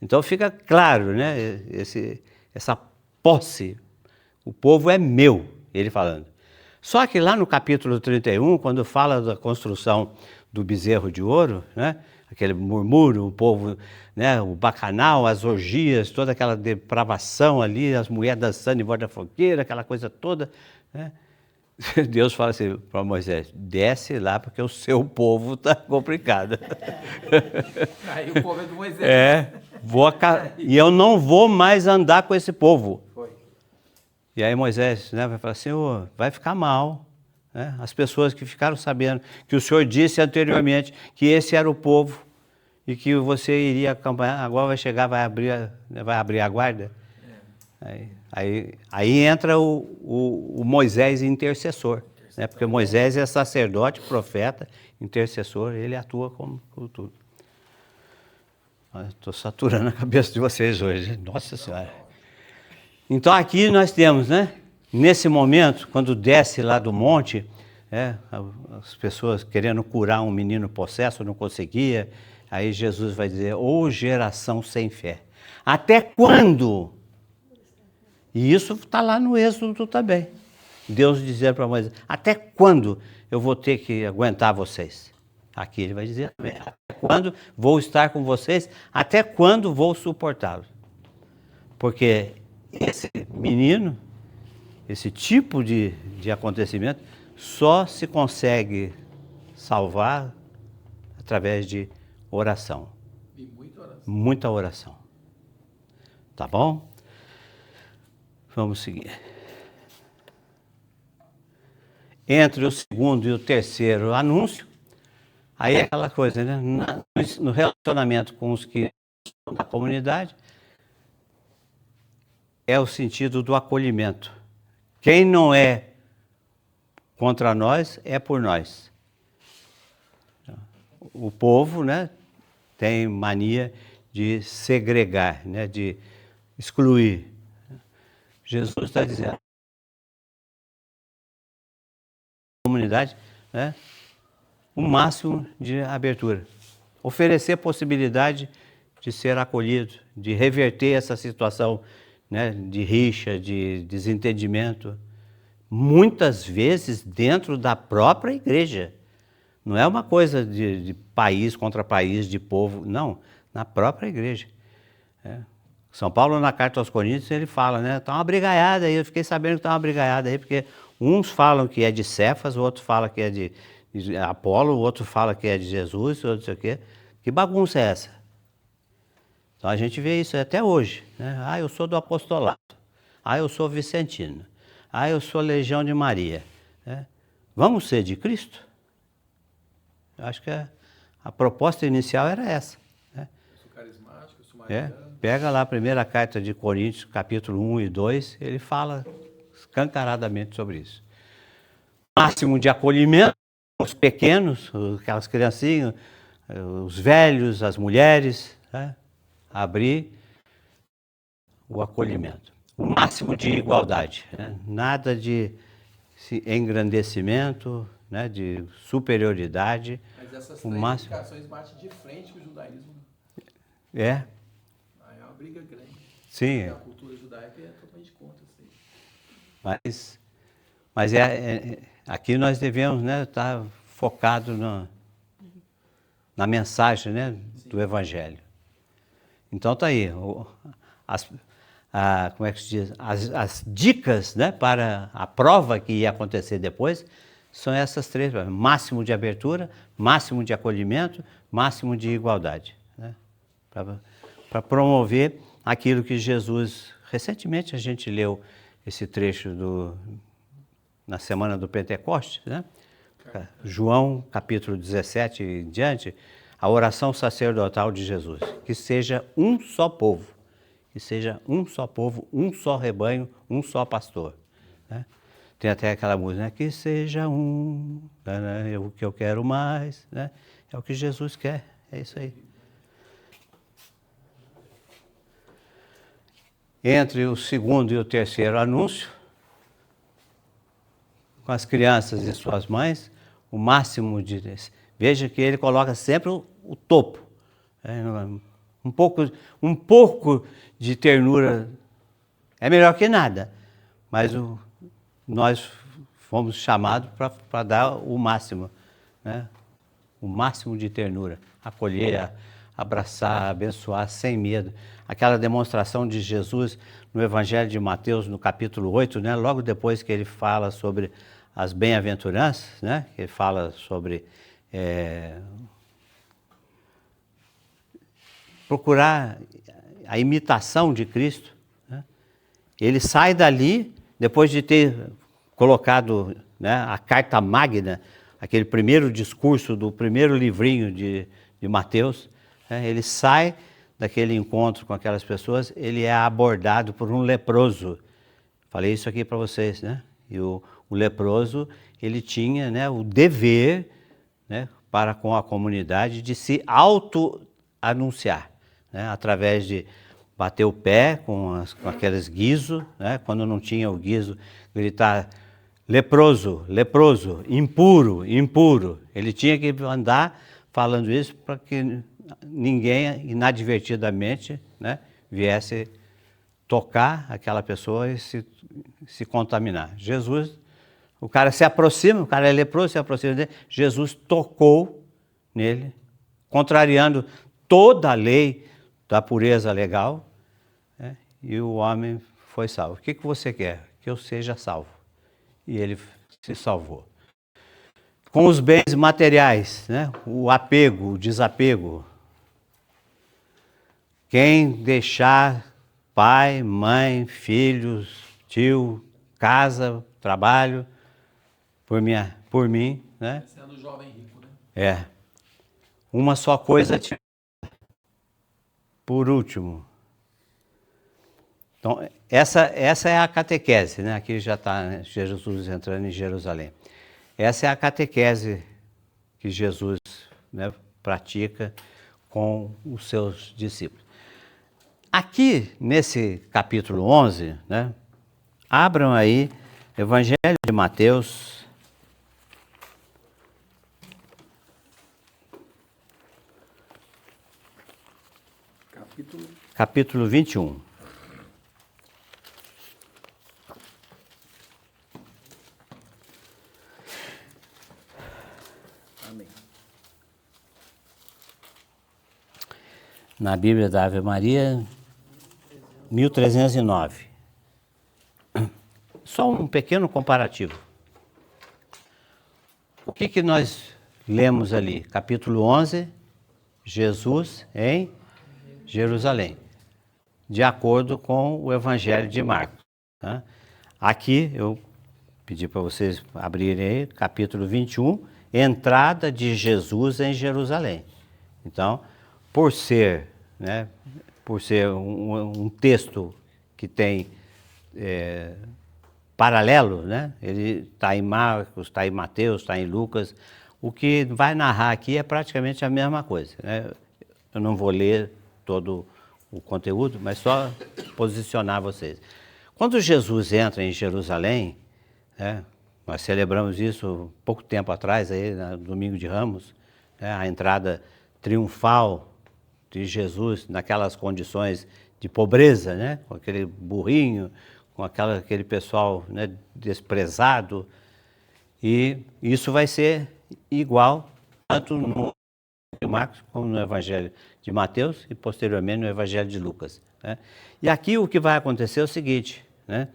Então fica claro, né, essa posse. O povo é meu, ele falando. Só que lá no capítulo 31, quando fala da construção do bezerro de ouro, né, aquele murmúrio, o povo, né, o bacanal, as orgias, toda aquela depravação ali, as mulheres dançando em volta da fogueira, aquela coisa toda, né, Deus fala assim para Moisés, desce lá porque o seu povo está complicado. Aí o povo é do Moisés. E eu não vou mais andar com esse povo. Foi. E aí Moisés, né, vai falar, Senhor, vai ficar mal. Né? As pessoas que ficaram sabendo que o Senhor disse anteriormente que esse era o povo e que você iria acampar, agora vai chegar, vai abrir a guarda. Aí entra o Moisés intercessor, né? Porque Moisés é sacerdote, profeta, intercessor, ele atua como tudo. Estou saturando a cabeça de vocês hoje, nossa Senhora. Então aqui nós temos, né? Nesse momento, quando desce lá do monte, as pessoas querendo curar um menino possesso, não conseguia, aí Jesus vai dizer, ô geração sem fé, até quando? E isso está lá no Êxodo também. Deus dizia para Moisés, até quando eu vou ter que aguentar vocês? Aqui ele vai dizer, até quando vou estar com vocês, até quando vou suportá-los? Porque esse menino, esse tipo de acontecimento, só se consegue salvar através de oração. E muita oração. Muita oração. Tá bom? Vamos seguir. Entre o segundo e o terceiro anúncio, aí é aquela coisa, né? No relacionamento com os que estão na comunidade, é o sentido do acolhimento. Quem não é contra nós, é por nós. O povo, né, tem mania de segregar, né, de excluir. Jesus está dizendo, a comunidade, né, o máximo de abertura. Oferecer possibilidade de ser acolhido, de reverter essa situação, né, de rixa, de desentendimento, muitas vezes dentro da própria igreja. Não é uma coisa de país contra país, de povo, não, na própria igreja. São Paulo, na carta aos Coríntios, ele fala, né, está uma brigaiada aí, eu fiquei sabendo que está uma brigaiada aí, porque uns falam que é de Cefas, o outro fala que é de Apolo, o outro fala que é de Jesus, outro não sei o quê. Que bagunça é essa? Então a gente vê isso até hoje, né? Ah, eu sou do apostolado. Ah, eu sou vicentino. Ah, eu sou Legião de Maria. Vamos ser de Cristo? Eu acho que a proposta inicial era essa. Eu sou carismático, eu sou mariano. Pega lá a primeira carta de Coríntios, capítulo 1 e 2, ele fala escancaradamente sobre isso. Máximo de acolhimento, os pequenos, aquelas criancinhas, os velhos, as mulheres, né? Abrir o acolhimento. O máximo de igualdade, né? Nada de engrandecimento, né? De superioridade. Mas essas O três máximo. indicações batem de frente com o judaísmo. É, Aí é uma briga grande. sim. A cultura judaica é totalmente contra isso aí. Mas aqui nós devemos, né, estar focado na mensagem, né, do Evangelho. Então tá aí, como é que se diz? As dicas, né, para a prova que ia acontecer depois são essas três: máximo de abertura, máximo de acolhimento, máximo de igualdade, né, para promover aquilo que Jesus... Recentemente a gente leu esse trecho na semana do Pentecostes, né? João, capítulo 17 e em diante, a oração sacerdotal de Jesus. Que seja um só povo, que seja um só povo, um só rebanho, um só pastor, né? Tem até aquela música, né? Que seja um, né? O que eu quero mais, né? É o que Jesus quer, é isso aí. Entre o segundo e o terceiro anúncio, com as crianças e suas mães, o máximo de... Veja que ele coloca sempre o topo. Um pouco de ternura é melhor que nada, mas nós fomos chamados para dar o máximo, né? O máximo de ternura, acolher, abraçar, abençoar sem medo. Aquela demonstração de Jesus no Evangelho de Mateus, no capítulo 8, né? Logo depois que ele fala sobre as bem-aventuranças, né? Ele fala sobre procurar a imitação de Cristo, né? Ele sai dali, depois de ter colocado, né, a carta magna, aquele primeiro discurso do primeiro livrinho de Mateus, né? Ele sai daquele encontro com aquelas pessoas, ele é abordado por um leproso. Falei isso aqui para vocês, né? E o leproso, ele tinha, né, o dever, né, para com a comunidade de se auto-anunciar, né, através de bater o pé com aqueles guizos, né? Quando não tinha o guizo, gritar leproso, leproso, impuro, impuro. Ele tinha que andar falando isso para que ninguém inadvertidamente, né, viesse tocar aquela pessoa e se contaminar. Jesus, o cara se aproxima, o cara é leproso, se aproxima dele, Jesus tocou nele, contrariando toda a lei da pureza legal, né, e o homem foi salvo. O que você quer? Que eu seja salvo. E ele se salvou. Com os bens materiais, né, o apego, o desapego. Quem deixar pai, mãe, filhos, tio, casa, trabalho, por mim, né? Sendo jovem rico, né? É. Uma só coisa. Por último. Então, essa é a catequese, né? Aqui já está Jesus entrando em Jerusalém. Essa é a catequese que Jesus, né, pratica com os seus discípulos. Aqui, nesse capítulo 11, né, abram aí Evangelho de Mateus, capítulo 21. Amém. Na Bíblia da Ave Maria, 1309. Só um pequeno comparativo. O que nós lemos ali? Capítulo 11, Jesus em Jerusalém, de acordo com o Evangelho de Marcos. Tá? Aqui eu pedi para vocês abrirem aí, capítulo 21, entrada de Jesus em Jerusalém. Então, por ser um texto que tem paralelo, né? Ele está em Marcos, está em Mateus, está em Lucas. O que vai narrar aqui é praticamente a mesma coisa, né? Eu não vou ler todo o conteúdo, mas só posicionar vocês. Quando Jesus entra em Jerusalém, né, nós celebramos isso pouco tempo atrás, aí, no Domingo de Ramos, né, a entrada triunfal de Jesus naquelas condições de pobreza, né, com aquele burrinho, com aquele pessoal, né, desprezado, e isso vai ser igual tanto no de Marcos como no Evangelho de Mateus e posteriormente no Evangelho de Lucas, né? E aqui o que vai acontecer é o seguinte, né?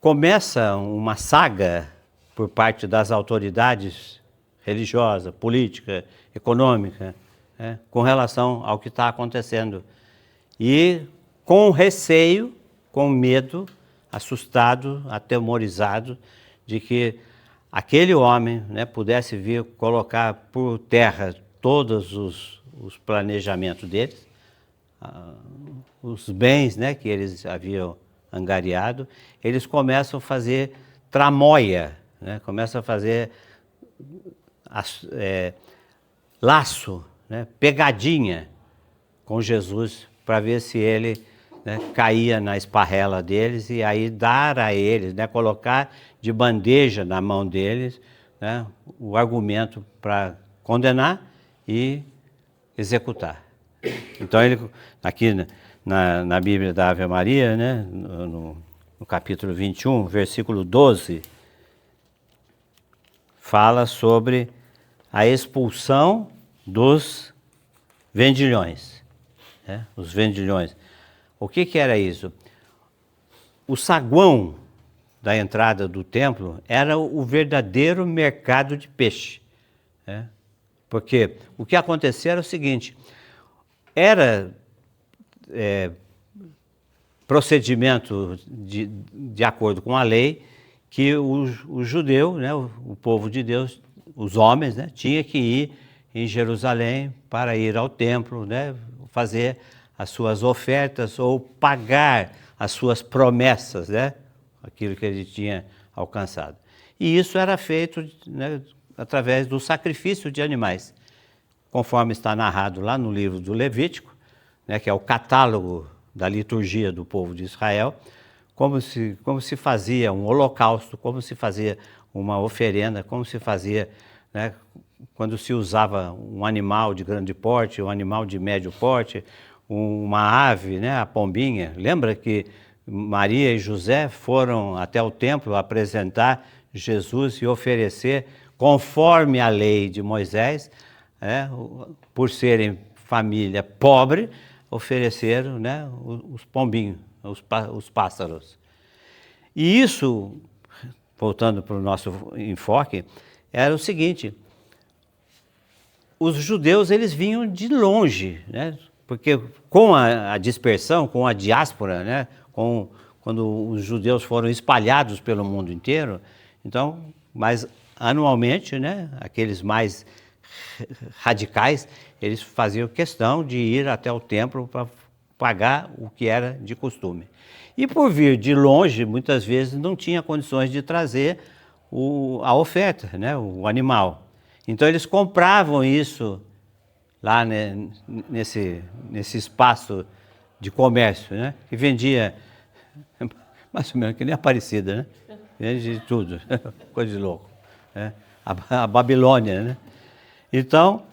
Começa uma saga por parte das autoridades religiosas, política, econômica, né, com relação ao que está acontecendo. E com receio, com medo, assustado, atemorizado de que aquele homem, né, pudesse vir colocar por terra todos os planejamentos deles, os bens, né, que eles haviam angariado. Eles começam a fazer tramóia, né, começam a fazer laço, né, pegadinha com Jesus para ver se ele, né, caía na esparrela deles e aí dar a eles, né, colocar de bandeja na mão deles, né, o argumento para condenar e executar. Então ele, aqui na Bíblia da Ave Maria, né, no capítulo 21, versículo 12, fala sobre a expulsão dos vendilhões, né, os vendilhões. O que era isso? O saguão da entrada do templo era o verdadeiro mercado de peixe, né? Porque o que acontecia era o seguinte, era procedimento de acordo com a lei que o judeu, né, o povo de Deus, os homens, né, tinha que ir em Jerusalém para ir ao templo, né, fazer as suas ofertas ou pagar as suas promessas, né, aquilo que ele tinha alcançado. E isso era feito, né, através do sacrifício de animais, conforme está narrado lá no livro do Levítico, né, que é o catálogo da liturgia do povo de Israel, como se fazia um holocausto, como se fazia uma oferenda, como se fazia, né, quando se usava um animal de grande porte, um animal de médio porte, uma ave, né, a pombinha. Lembra que Maria e José foram até o templo apresentar Jesus e oferecer, conforme a lei de Moisés, por serem família pobre, ofereceram, né, os pombinhos, os pássaros. E isso, voltando para o nosso enfoque, era o seguinte: os judeus eles vinham de longe, né? Porque com a dispersão, com a diáspora, né? Quando os judeus foram espalhados pelo mundo inteiro, então, mas anualmente, né? Aqueles mais radicais, eles faziam questão de ir até o templo para pagar o que era de costume. E por vir de longe, muitas vezes não tinha condições de trazer a oferta, né? O animal. Então eles compravam isso lá, né, nesse espaço de comércio, né, que vendia mais ou menos que nem Aparecida, né? Vende tudo, coisa de louco, né? A Babilônia, né? Então,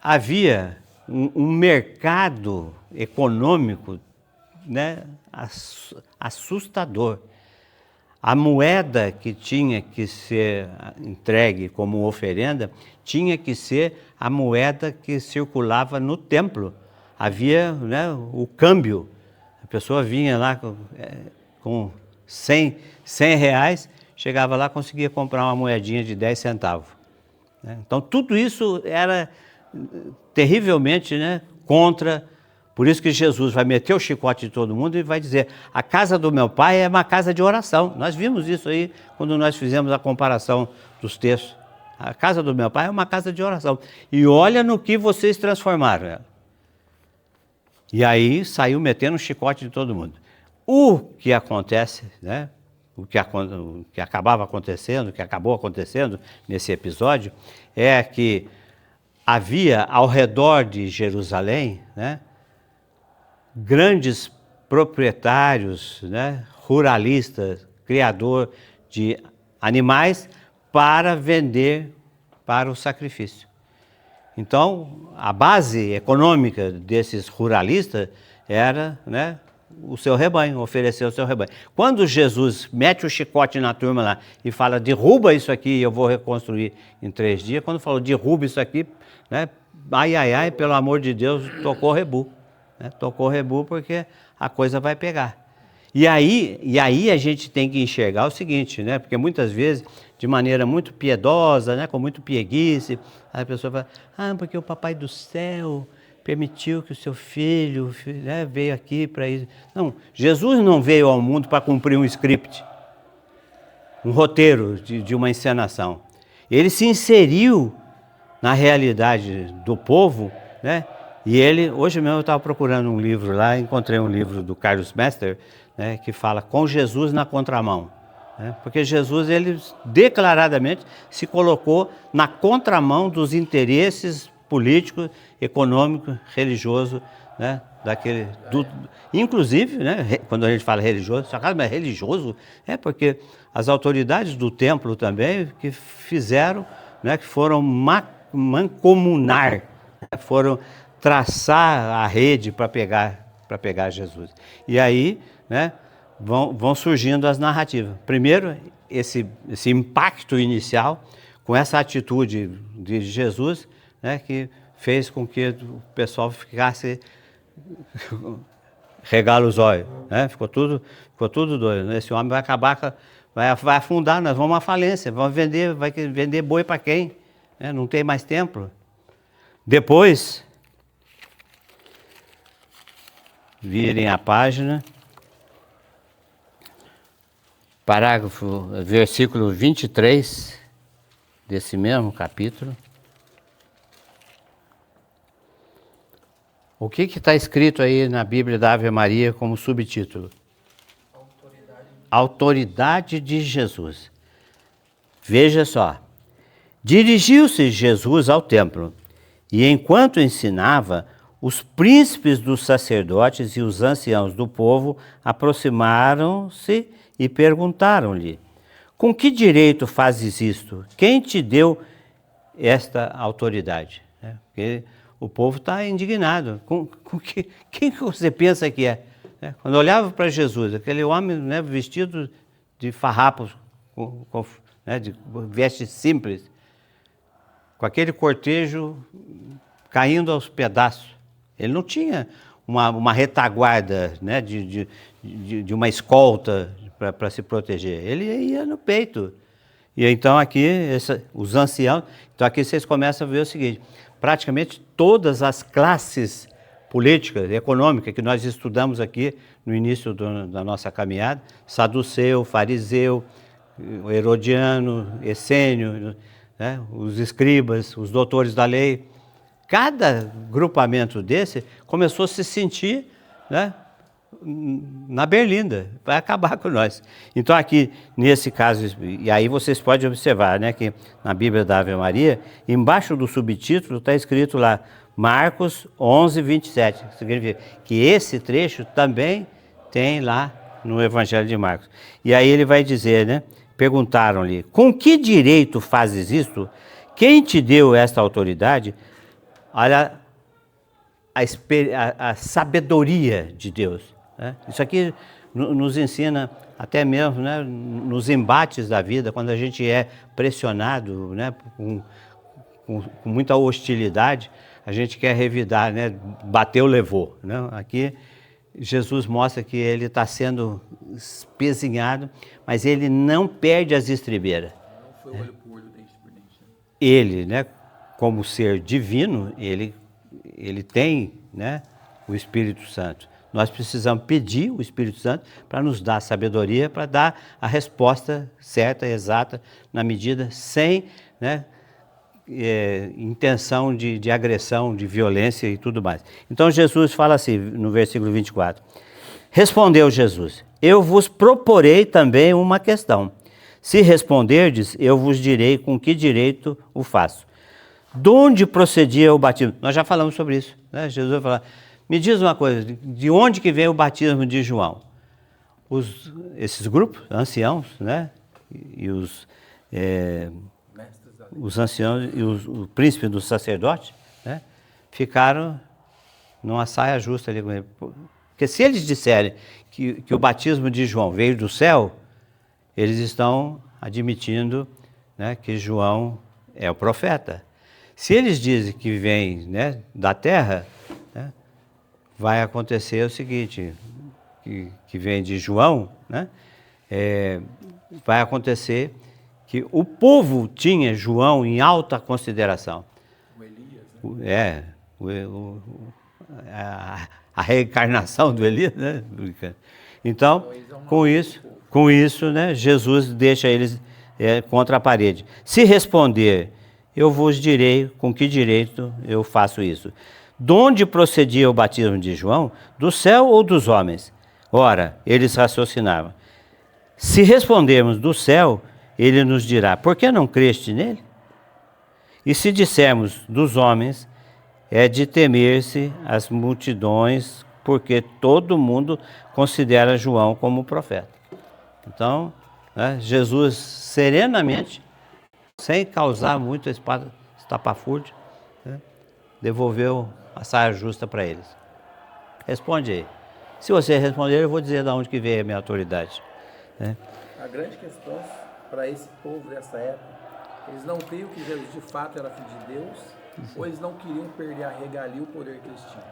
havia um mercado econômico, né, assustador. A moeda que tinha que ser entregue como oferenda tinha que ser a moeda que circulava no templo. Havia, né, o câmbio. A pessoa vinha lá com 100 reais, chegava lá e conseguia comprar uma moedinha de 10 centavos. Então, tudo isso era terrivelmente, né, contra. Por isso que Jesus vai meter o chicote de todo mundo e vai dizer: a casa do meu pai é uma casa de oração. Nós vimos isso aí quando nós fizemos a comparação dos textos. A casa do meu pai é uma casa de oração. E olha no que vocês transformaram ela. E aí saiu metendo o chicote de todo mundo. O que acontece, né? O que acabava acontecendo, o que acabou acontecendo nesse episódio, é que havia ao redor de Jerusalém, né, grandes proprietários, né, ruralistas, criador de animais para vender para o sacrifício. Então, a base econômica desses ruralistas era, né, o seu rebanho, oferecer o seu rebanho. Quando Jesus mete o chicote na turma lá e fala: derruba isso aqui e eu vou reconstruir em 3 dias, quando falou derruba isso aqui, né, ai, pelo amor de Deus, tocou rebu. Tocou rebu porque a coisa vai pegar. E aí a gente tem que enxergar o seguinte, né? Porque muitas vezes, de maneira muito piedosa, né, com muito pieguice, a pessoa fala: porque o Papai do Céu permitiu que o seu filho, né, veio aqui para isso. Não, Jesus não veio ao mundo para cumprir um script, um roteiro de uma encenação. Ele se inseriu na realidade do povo, né? E ele, hoje mesmo eu estava procurando um livro lá, encontrei um livro do Carlos Mester, né, que fala Com Jesus na Contramão. Né? Porque Jesus, ele declaradamente se colocou na contramão dos interesses políticos, econômicos, religiosos, né, inclusive, né, quando a gente fala religioso, sua casa não é religioso, porque as autoridades do templo também que fizeram, né, que foram mancomunar, foram traçar a rede para pegar Jesus. E aí, né, vão surgindo as narrativas. Primeiro, esse impacto inicial com essa atitude de Jesus, né, que fez com que o pessoal ficasse regala os olhos, né? Ficou tudo doido. Esse homem vai acabar, vai afundar, nós vamos à falência, vai vender boi para quem? Não tem mais templo. Depois, virem a página, versículo 23 desse mesmo capítulo. O que está escrito aí na Bíblia da Ave Maria como subtítulo? Autoridade de Jesus. Veja só. Dirigiu-se Jesus ao templo, e enquanto ensinava, os príncipes dos sacerdotes e os anciãos do povo aproximaram-se e perguntaram-lhe: com que direito fazes isto? Quem te deu esta autoridade? Porque o povo está indignado. Quem que você pensa que é? Quando olhava para Jesus, aquele homem, né, vestido de farrapos, de vestes simples, com aquele cortejo caindo aos pedaços. Ele não tinha uma retaguarda, né, de uma escolta para se proteger. Ele ia no peito. E então aqui, os anciãos... Então aqui vocês começam a ver o seguinte: praticamente todas as classes políticas, econômicas, que nós estudamos aqui no início da nossa caminhada, saduceu, fariseu, herodiano, essênio, né, os escribas, os doutores da lei, cada grupamento desse começou a se sentir, né, na berlinda, vai acabar com nós. Então aqui, nesse caso, e aí vocês podem observar, né, que na Bíblia da Ave Maria, embaixo do subtítulo está escrito lá, Marcos 11, 27, significa que esse trecho também tem lá no Evangelho de Marcos. E aí ele vai dizer, né, perguntaram-lhe, com que direito fazes isto? Quem te deu esta autoridade? Olha a sabedoria de Deus. Né? Isso aqui nos ensina até mesmo, né, nos embates da vida, quando a gente é pressionado, né, com muita hostilidade, a gente quer revidar, né, bateu, levou. Né? Aqui Jesus mostra que ele está sendo espezinhado, mas ele não perde as estribeiras. Não foi olho por olho, dente por dente. Né? Ele, né, como ser divino, ele tem, né, o Espírito Santo. Nós precisamos pedir o Espírito Santo para nos dar sabedoria, para dar a resposta certa, exata, na medida, sem, né, intenção de agressão, de violência e tudo mais. Então Jesus fala assim, no versículo 24, respondeu Jesus, eu vos proporei também uma questão. Se responderdes, eu vos direi com que direito o faço. De onde procedia o batismo? Nós já falamos sobre isso, né? Jesus vai falar, me diz uma coisa, de onde que vem o batismo de João? Esses grupos, anciãos, né? E os anciãos e o príncipe dos sacerdotes, né, ficaram numa saia justa ali com ele. Porque se eles disserem que o batismo de João veio do céu, eles estão admitindo, né, que João é o profeta. Se eles dizem que vem, né, da terra, né, vai acontecer o seguinte, que vem de João, né, vai acontecer que o povo tinha João em alta consideração. O Elias, né? A reencarnação do Elias, né? Então, com isso, né, Jesus deixa eles contra a parede. Se responder, eu vos direi com que direito eu faço isso. De onde procedia o batismo de João? Do céu ou dos homens? Ora, eles raciocinavam. Se respondermos do céu, ele nos dirá, por que não creste nele? E se dissermos dos homens, é de temer-se as multidões, porque todo mundo considera João como profeta. Então, né, Jesus serenamente, sem causar muito estapafúrdio, né, devolveu a saia justa para eles. Responde aí. Se você responder, eu vou dizer de onde que veio a minha autoridade. Né? A grande questão para esse povo dessa época, eles não criam que Jesus de fato era filho de Deus, ou eles não queriam perder a regalia e o poder que eles tinham.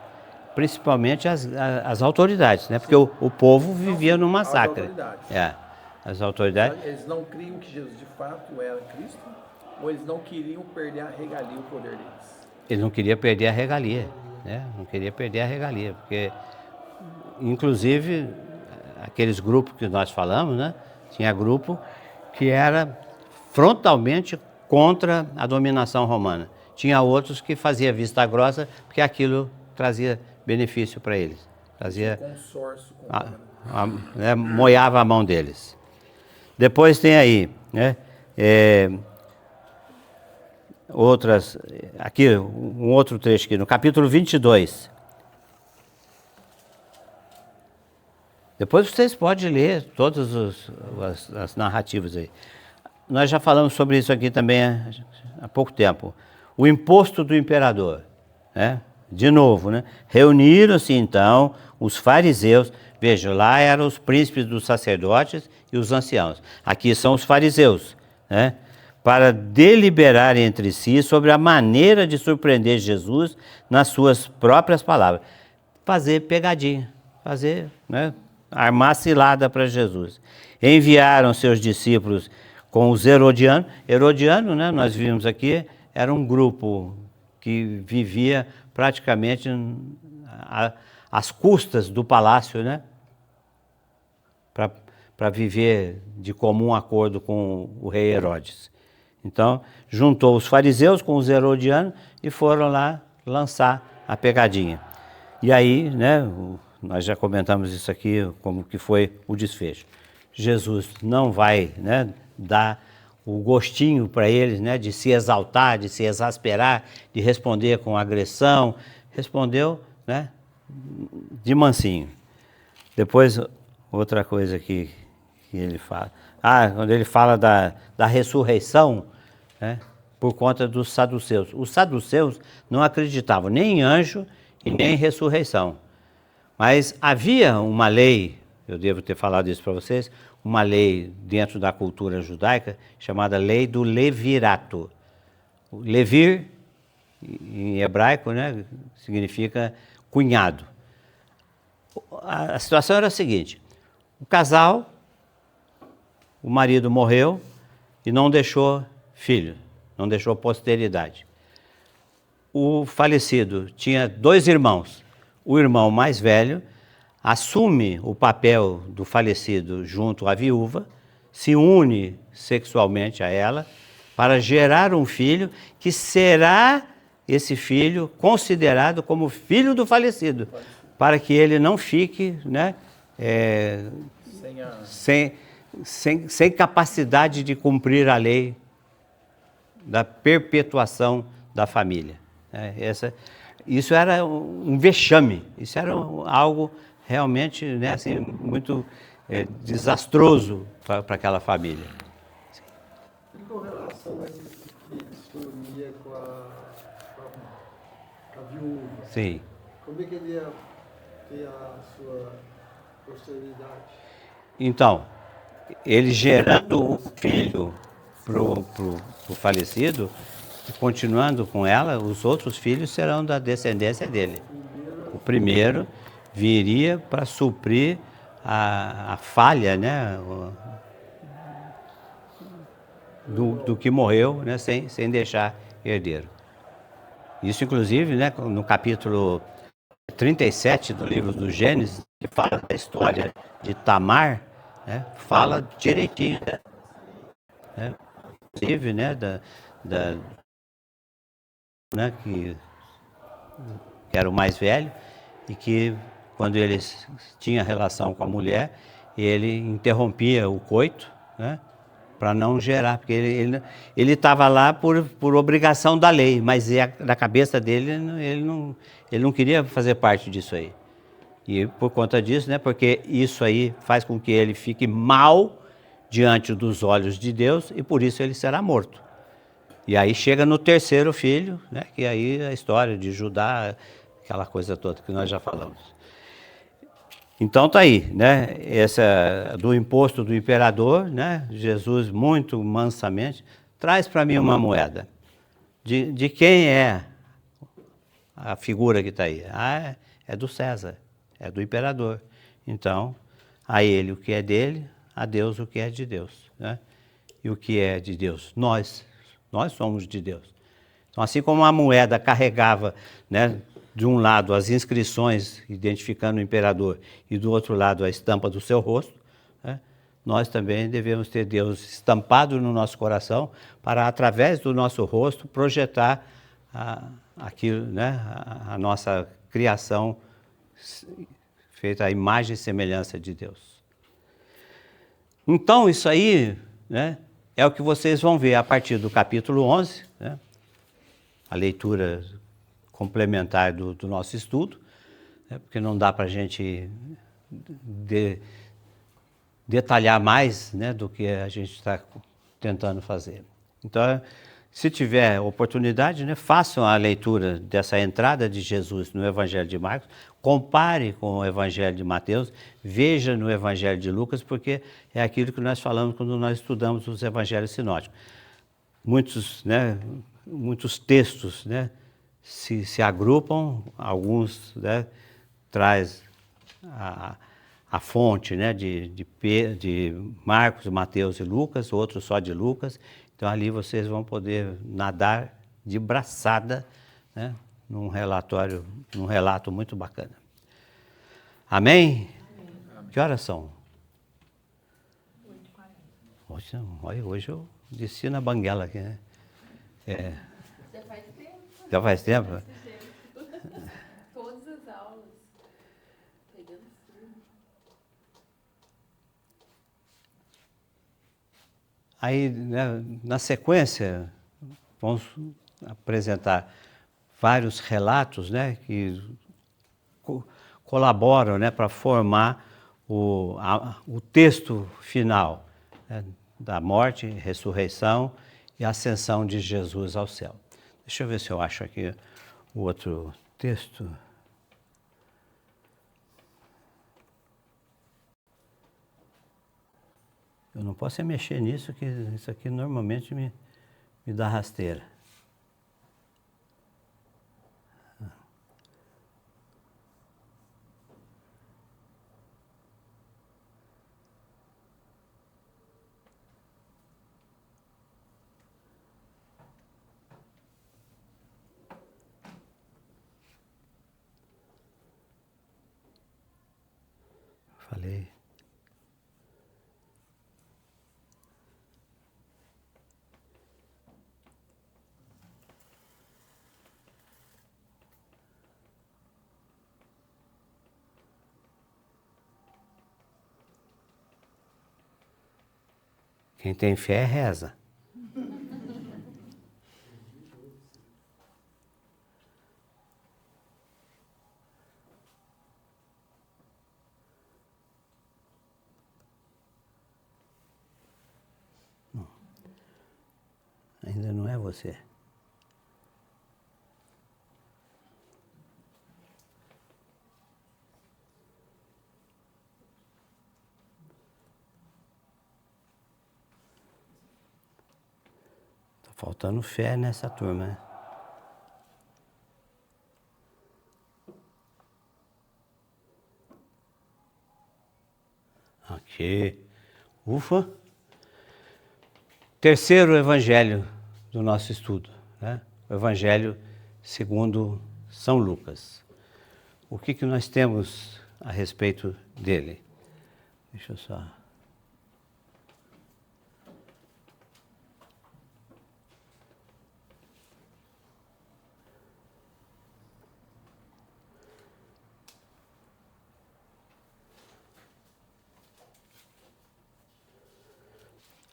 Principalmente as autoridades, né? Porque o povo vivia num massacre. As autoridades. Eles não criam que Jesus de fato era Cristo, ou eles não queriam perder a regalia e o poder deles. Ele não queria perder a regalia, né? Não queria perder a regalia, porque, inclusive, aqueles grupos que nós falamos, né? Tinha grupo que era frontalmente contra a dominação romana. Tinha outros que faziam vista grossa, porque aquilo trazia benefício para eles. Trazia Consórcio né, moiava a mão deles. Depois tem aí, né, outras, aqui um outro trecho aqui, no capítulo 22, Depois vocês podem ler todas as narrativas aí. Nós já falamos sobre isso aqui também há pouco tempo. O imposto do imperador, né? De novo, né? Reuniram-se então os fariseus, vejam, lá eram os príncipes dos sacerdotes e os anciãos. Aqui são os fariseus, né? Para deliberar entre si sobre a maneira de surpreender Jesus nas suas próprias palavras. Fazer pegadinha, fazer, né? Armar cilada para Jesus. Enviaram seus discípulos com os herodianos. Herodiano, né? Nós vimos aqui, era um grupo que vivia praticamente às custas do palácio, né? Para viver de comum acordo com o rei Herodes. Então, juntou os fariseus com os herodianos e foram lá lançar a pegadinha. E aí, né, nós já comentamos isso aqui, como que foi o desfecho. Jesus não vai, né, dar o gostinho para eles, né, de se exaltar, de se exasperar, de responder com agressão. Respondeu, né, de mansinho. Depois, outra coisa que ele fala. Quando ele fala da ressurreição, né, por conta dos saduceus. Os saduceus não acreditavam nem em anjo e nem em ressurreição. Mas havia uma lei, eu devo ter falado isso para vocês, uma lei dentro da cultura judaica chamada lei do levirato. O levir, em hebraico, né, significa cunhado. A situação era a seguinte: o casal, o marido morreu e não deixou filho, não deixou posteridade. O falecido tinha 2 irmãos. O irmão mais velho assume o papel do falecido junto à viúva, se une sexualmente a ela para gerar um filho que será esse filho considerado como filho do falecido, para que ele não fique, né, sem capacidade de cumprir a lei da perpetuação da família. Isso era um vexame, isso era algo realmente, né, assim, muito desastroso para aquela família. E com relação a esse filho que se unia com a viúva, Sim. como é que ele ia ter a sua posteridade? Então, ele gerando o filho pro falecido, continuando com ela, os outros filhos serão da descendência dele. O primeiro viria para suprir a falha, né, do que morreu, né, sem deixar herdeiro. Isso, inclusive, né, no capítulo 37 do livro do Gênesis, que fala da história de Tamar, né, fala direitinho, né, inclusive, né, né, que era o mais velho, e que quando ele tinha relação com a mulher, ele interrompia o coito, né, para não gerar, porque ele estava lá por obrigação da lei, mas na cabeça dele ele não queria fazer parte disso aí. E por conta disso, né, porque isso aí faz com que ele fique mal diante dos olhos de Deus e por isso ele será morto. E aí chega no terceiro filho, né, que aí a história de Judá, aquela coisa toda que nós já falamos. Então tá aí, né, essa do imposto do imperador, né, Jesus muito mansamente traz para mim uma moeda. De quem é a figura que está aí? É do César, é do imperador. Então, a ele o que é dele, a Deus o que é de Deus, né? E o que é de Deus? Nós somos de Deus. Então, assim como a moeda carregava, né, de um lado as inscrições identificando o imperador e do outro lado a estampa do seu rosto, né, nós também devemos ter Deus estampado no nosso coração para, através do nosso rosto, projetar aquilo, né, a nossa criação feita à imagem e semelhança de Deus. Então, isso aí, né, é o que vocês vão ver a partir do capítulo 11, né, a leitura complementar do nosso estudo, né, porque não dá para a gente detalhar mais, né, do que a gente está tentando fazer. Então, se tiver oportunidade, né, façam a leitura dessa entrada de Jesus no Evangelho de Marcos, compare com o Evangelho de Mateus, veja no Evangelho de Lucas, porque é aquilo que nós falamos quando nós estudamos os Evangelhos sinóticos. Muitos textos, né, se agrupam, alguns, né, traz a fonte, né, de Marcos, Mateus e Lucas, outros só de Lucas. Então ali vocês vão poder nadar de braçada, né, num relato muito bacana. Amém? Amém. Que horas são? 8h40. Hoje eu desci na banguela aqui, né? Já faz tempo. Já faz tempo? Todas as aulas. Pegando firme. Aí, né, na sequência, vamos apresentar vários relatos, né, que colaboram, né, para formar o texto final, né, da morte, ressurreição e ascensão de Jesus ao céu. Deixa eu ver se eu acho aqui o outro texto. Eu não posso mexer nisso, que isso aqui normalmente me dá rasteira. Falei. Quem tem fé reza. Ainda não é você. Tá faltando fé nessa turma, né? Aqui. Ufa! Terceiro evangelho do nosso estudo, né? O Evangelho segundo São Lucas. O que nós temos a respeito dele? Deixa eu só...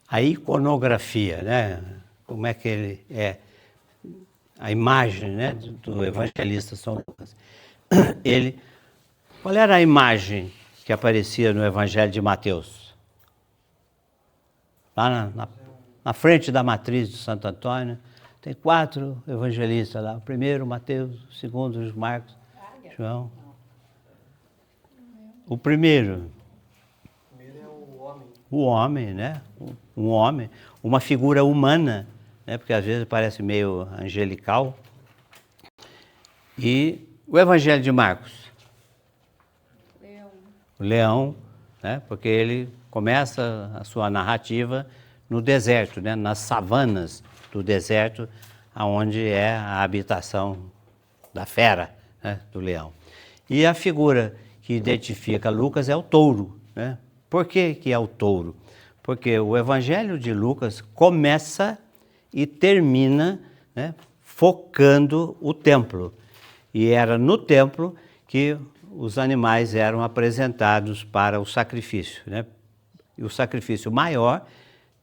A iconografia, né? Como é que ele é, a imagem, né, do evangelista São Lucas. Qual era a imagem que aparecia no Evangelho de Mateus? Lá na frente da matriz de Santo Antônio, tem 4 evangelistas lá. O primeiro, Mateus, o segundo, Marcos, João. O primeiro é o homem. O homem, né? Um homem, uma figura humana, né? Porque às vezes parece meio angelical. E o Evangelho de Marcos? Leão. O leão, né? Porque ele começa a sua narrativa no deserto, né? Nas savanas do deserto, onde é a habitação da fera, né? Do leão. E a figura que identifica Lucas é o touro, né? Por que é o touro? Porque o Evangelho de Lucas começa e termina, né, focando o templo. E era no templo que os animais eram apresentados para o sacrifício, né? E o sacrifício maior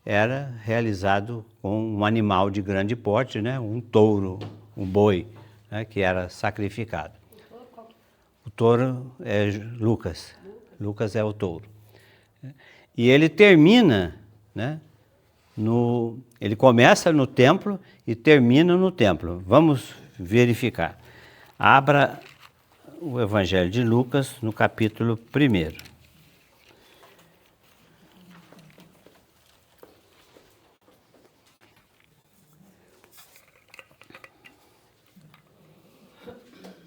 era realizado com um animal de grande porte, né? Um touro, um boi, né, que era sacrificado. O touro é Lucas. Lucas é o touro. E ele termina, né, ele começa no templo e termina no templo. Vamos verificar. Abra o Evangelho de Lucas no capítulo 1.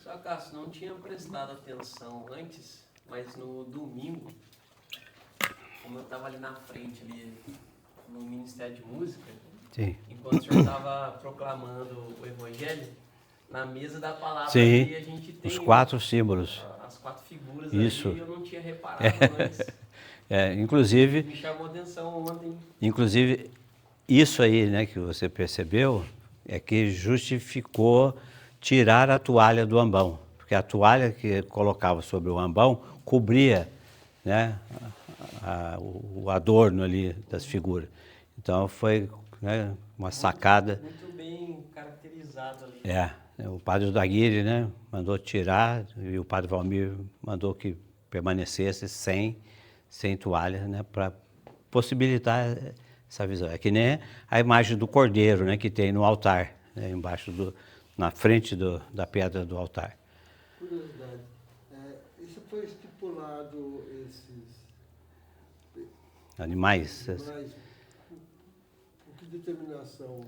Só Cássio, não tinha prestado atenção antes, mas no domingo, como eu estava ali na frente, ali no Ministério de Música, Sim. enquanto o senhor estava proclamando o Evangelho, na mesa da palavra Sim, ali a gente tem os 4 símbolos. as 4 figuras Isso. ali, eu não tinha reparado antes. Inclusive, Me chamou atenção ontem. Isso aí, né, que você percebeu, é que justificou tirar a toalha do ambão, porque a toalha que colocava sobre o ambão cobria, né, o adorno ali das figuras. Então foi, né, uma sacada. Muito bem caracterizado ali. O padre Daguire, né, mandou tirar e o padre Valmir mandou que permanecesse sem toalha, né, para possibilitar essa visão. É que nem a imagem do cordeiro, né, que tem no altar, né, na frente da pedra do altar. Curiosidade. Isso foi estipulado, esses Animais. animais, com que determinação?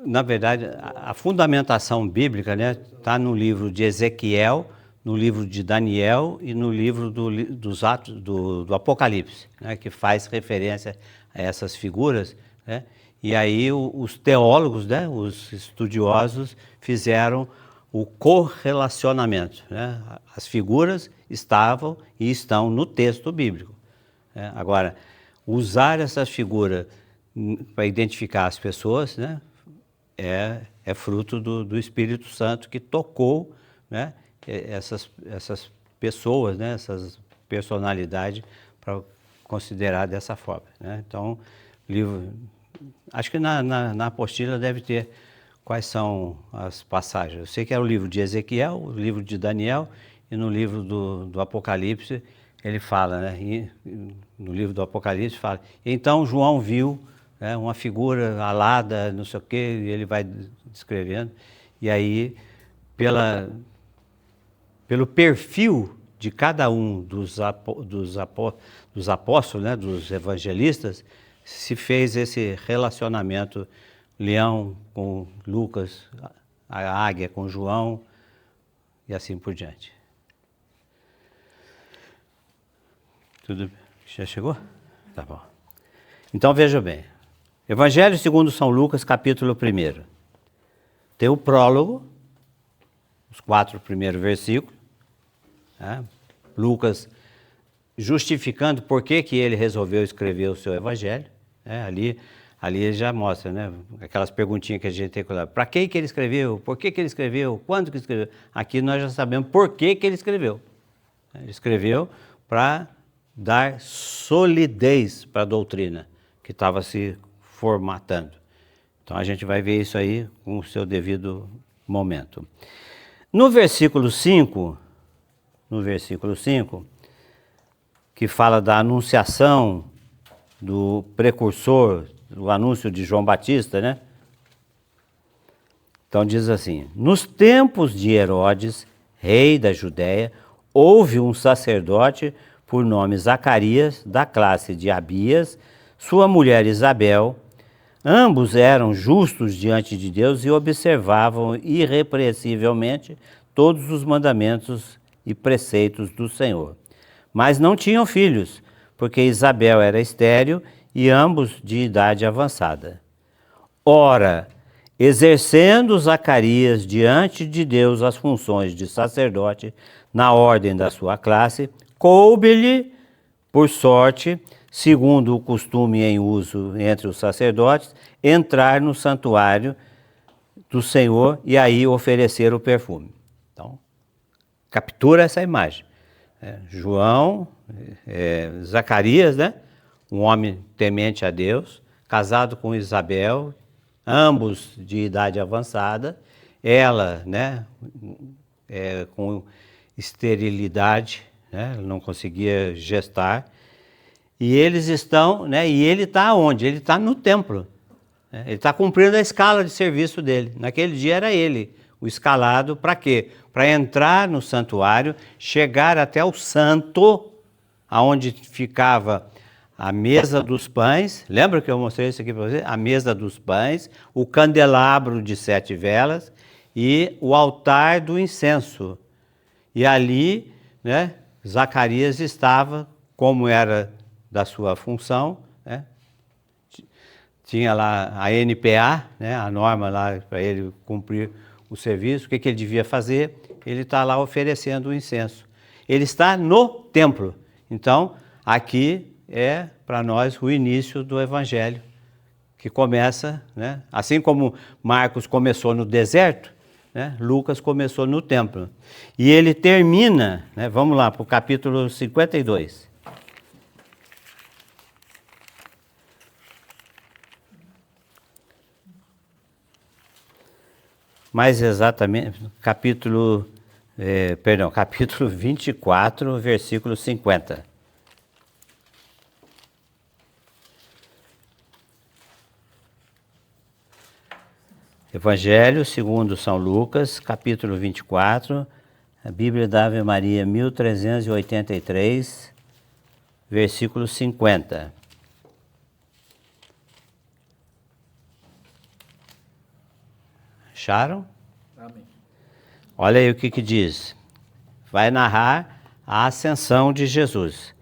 Na verdade, a fundamentação bíblica, né, está no livro de Ezequiel, no livro de Daniel e no livro dos Atos do Apocalipse, né, que faz referência a essas figuras, né, e aí os teólogos, né, os estudiosos fizeram o correlacionamento, né, as figuras estavam e estão no texto bíblico, né. Agora, usar essas figuras para identificar as pessoas, né, é fruto do Espírito Santo que tocou, né, essas pessoas, né, essas personalidades para considerar dessa forma, né. Então, livro, acho que na apostila deve ter quais são as passagens. Eu sei que é o livro de Ezequiel, o livro de Daniel e no livro do Apocalipse ele fala, né, no livro do Apocalipse fala, então João viu, né, uma figura alada, não sei o quê, e ele vai descrevendo, e aí, pelo perfil de cada um dos apóstolos, né, dos evangelistas, se fez esse relacionamento, Leão com Lucas, a águia com João, e assim por diante. Tudo já chegou? Tá bom. Então veja bem. Evangelho segundo São Lucas, capítulo 1. Tem o prólogo, os 4 primeiros versículos, né? Lucas justificando por que ele resolveu escrever o seu evangelho, né? Ali já mostra, né, aquelas perguntinhas que a gente tem que olhar. Para que ele escreveu? Por que ele escreveu? Quando que escreveu? Aqui nós já sabemos por que ele escreveu. Ele escreveu para dar solidez para a doutrina que estava se formatando. Então a gente vai ver isso aí com o seu devido momento. No versículo 5, que fala da anunciação do precursor, do anúncio de João Batista, né? Então diz assim: nos tempos de Herodes, rei da Judéia, houve um sacerdote por nome Zacarias, da classe de Abias, sua mulher Isabel. Ambos eram justos diante de Deus e observavam irrepreensivelmente todos os mandamentos e preceitos do Senhor. Mas não tinham filhos, porque Isabel era estéril e ambos de idade avançada. Ora, exercendo Zacarias diante de Deus as funções de sacerdote na ordem da sua classe, coube-lhe, por sorte, segundo o costume em uso entre os sacerdotes, entrar no santuário do Senhor e aí oferecer o perfume. Então, captura essa imagem. Zacarias, né? Um homem temente a Deus, casado com Isabel, ambos de idade avançada, ela, né, com esterilidade, né? Ele não conseguia gestar. E eles estão, né? E ele está onde? Ele está no templo. Né? Ele está cumprindo a escala de serviço dele. Naquele dia era ele, o escalado, para quê? Para entrar no santuário, chegar até o santo, aonde ficava a mesa dos pães. Lembra que eu mostrei isso aqui para você? A mesa dos pães, o candelabro de 7 velas e o altar do incenso. E ali, né, Zacarias estava, como era da sua função, né? Tinha lá a NPA, né? A norma lá para ele cumprir o serviço. O que ele devia fazer? Ele está lá oferecendo o incenso. Ele está no templo. Então, aqui é para nós o início do Evangelho, que começa, né? Assim como Marcos começou no deserto, né? Lucas começou no templo. E ele termina, né? Vamos lá para o capítulo 52. Mais exatamente, capítulo 24, versículo 50. Evangelho segundo São Lucas, capítulo 24, a Bíblia da Ave Maria, 1383, versículo 50. Acharam? Amém. Olha aí o que diz. Vai narrar a ascensão de Jesus.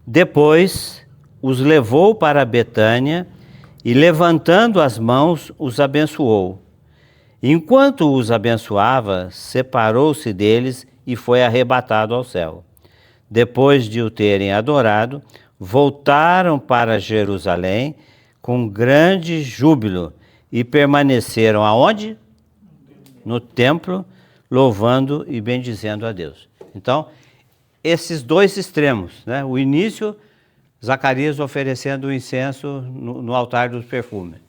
Depois os levou para Betânia e, levantando as mãos, os abençoou. Enquanto os abençoava, separou-se deles e foi arrebatado ao céu. Depois de o terem adorado, voltaram para Jerusalém com grande júbilo e permaneceram aonde? No templo, louvando e bendizendo a Deus. Então, esses dois extremos, né? O início, Zacarias oferecendo o incenso no altar dos perfumes.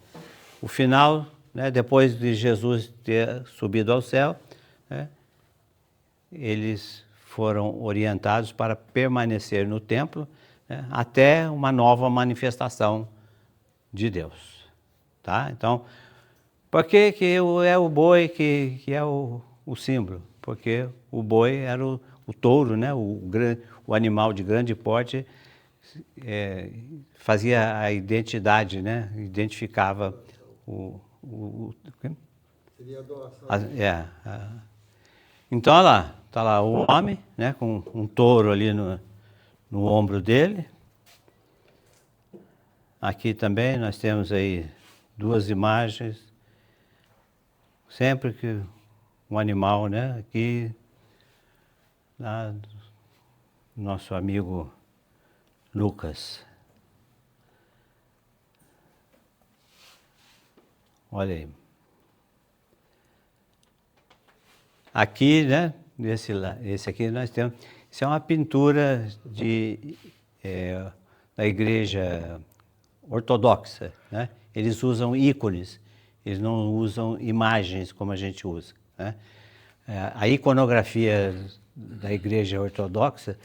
O final, né, depois de Jesus ter subido ao céu, né, eles foram orientados para permanecer no templo, né, até uma nova manifestação de Deus. Tá? Então, por que é o boi que é o símbolo? Porque o boi era o touro, né? O animal de grande porte, fazia a identidade, né? Identificava Seria adoração. Então, olha lá, está lá o homem, né? Com um touro ali no ombro dele. Aqui também nós temos aí 2 imagens. Sempre que um animal, né, aqui, lá, nosso amigo Lucas. Olha aí. Aqui, né, esse aqui nós temos, isso é uma pintura da igreja ortodoxa, né? Eles usam ícones. Eles não usam imagens como a gente usa, né? A iconografia da igreja ortodoxa,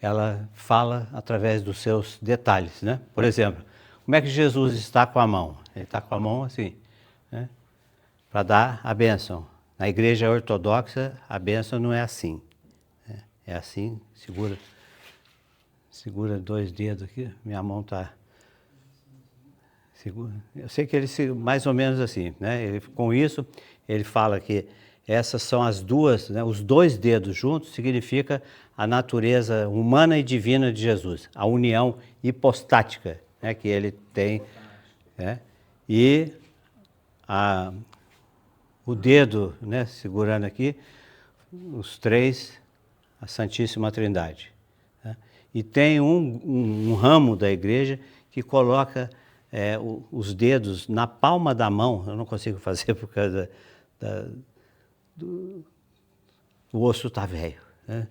ela fala através dos seus detalhes, né? Por exemplo, como é que Jesus está com a mão? Ele está com a mão assim, né? Para dar a bênção. Na igreja ortodoxa, a bênção não é assim, né? É assim, segura 2 dedos aqui, minha mão está... Eu sei que ele mais ou menos assim, né? Com isso, ele fala que essas são as duas, né? Os 2 dedos juntos significa a natureza humana e divina de Jesus, a união hipostática, né? Que ele tem, né? E o dedo, né? Segurando aqui, os 3, a Santíssima Trindade, né? E tem um ramo da igreja que coloca os dedos na palma da mão. Eu não consigo fazer por causa do osso está velho, né?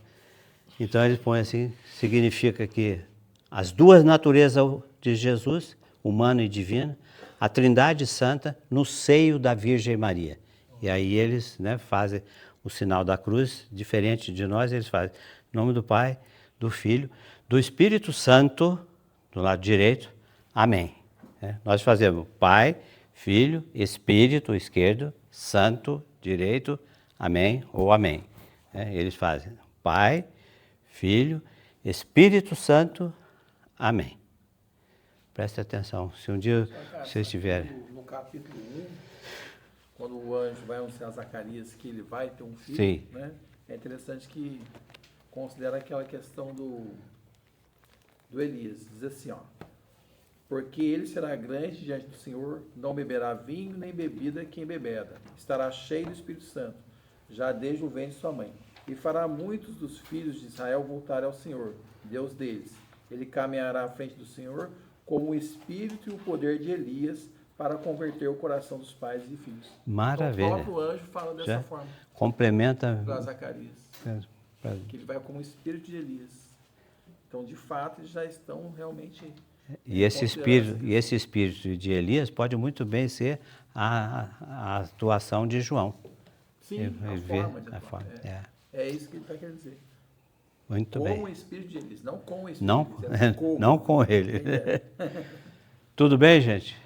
Então eles põem assim, significa que as 2 naturezas de Jesus, humana e divina, a Trindade Santa no seio da Virgem Maria. E aí eles, né, fazem o sinal da cruz, diferente de nós, eles fazem em nome do Pai, do Filho, do Espírito Santo, do lado direito, amém. Nós fazemos Pai, Filho, Espírito, esquerdo, Santo, direito, amém ou amém. Eles fazem Pai, Filho, Espírito Santo, amém. Preste atenção, se um dia vocês tiverem... No capítulo 1, quando o anjo vai anunciar a Zacarias que ele vai ter um filho, Sim. né? É interessante que considera aquela questão do Elias. Diz assim, ó. Porque ele será grande diante do Senhor, não beberá vinho nem bebida que embebeda. Estará cheio do Espírito Santo, já desde o ventre de sua mãe. E fará muitos dos filhos de Israel voltarem ao Senhor, Deus deles. Ele caminhará à frente do Senhor com o espírito e o poder de Elias para converter o coração dos pais e filhos. Maravilha. Então, o próprio anjo fala dessa forma Complementa... para Zacarias, que ele vai como o espírito de Elias. Então, de fato, eles já estão realmente... E esse espírito de Elias pode muito bem ser a atuação de João. Sim, Ele a vê forma de a atuar. forma. É isso que ele está querendo dizer. Muito Com bem. o espírito de Elias, não com o espírito Não, de Elias. Como. não com ele. Tudo bem, gente?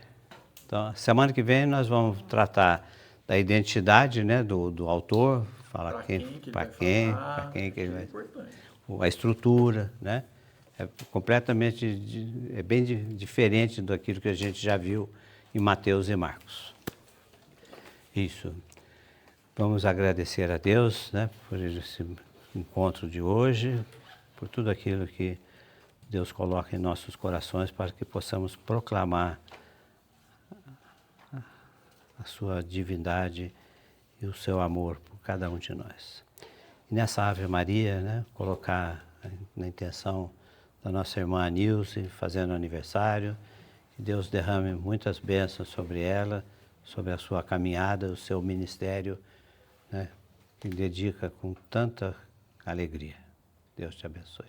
Então, semana que vem nós vamos tratar da identidade, né, do autor, falar Para quem que ele vai... Importante. A estrutura, né? É completamente, é bem diferente daquilo que a gente já viu em Mateus e Marcos. Isso. Vamos agradecer a Deus, né, por esse encontro de hoje, por tudo aquilo que Deus coloca em nossos corações para que possamos proclamar a sua divindade e o seu amor por cada um de nós. E nessa Ave Maria, né, colocar na intenção da nossa irmã Nilce, fazendo aniversário, que Deus derrame muitas bênçãos sobre ela, sobre a sua caminhada, o seu ministério, né, que dedica com tanta alegria. Deus te abençoe.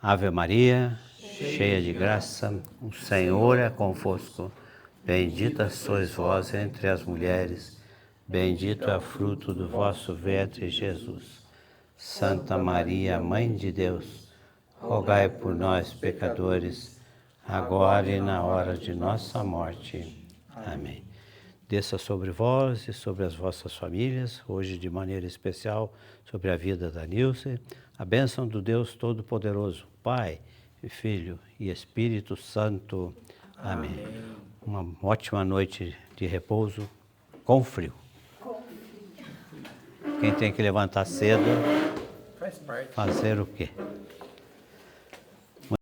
Ave Maria, cheia de graça, o Senhor é convosco. Bendita sois vós entre as mulheres, bendito é o fruto do vosso ventre, Jesus. Santa Maria, Mãe de Deus, rogai por nós, pecadores, agora e na hora de nossa morte. Amém. Desça sobre vós e sobre as vossas famílias, hoje de maneira especial sobre a vida da Nilce, a bênção do Deus Todo-Poderoso, Pai, Filho e Espírito Santo. Amém. Uma ótima noite de repouso com frio. Quem tem que levantar cedo, Faz parte. fazer o quê?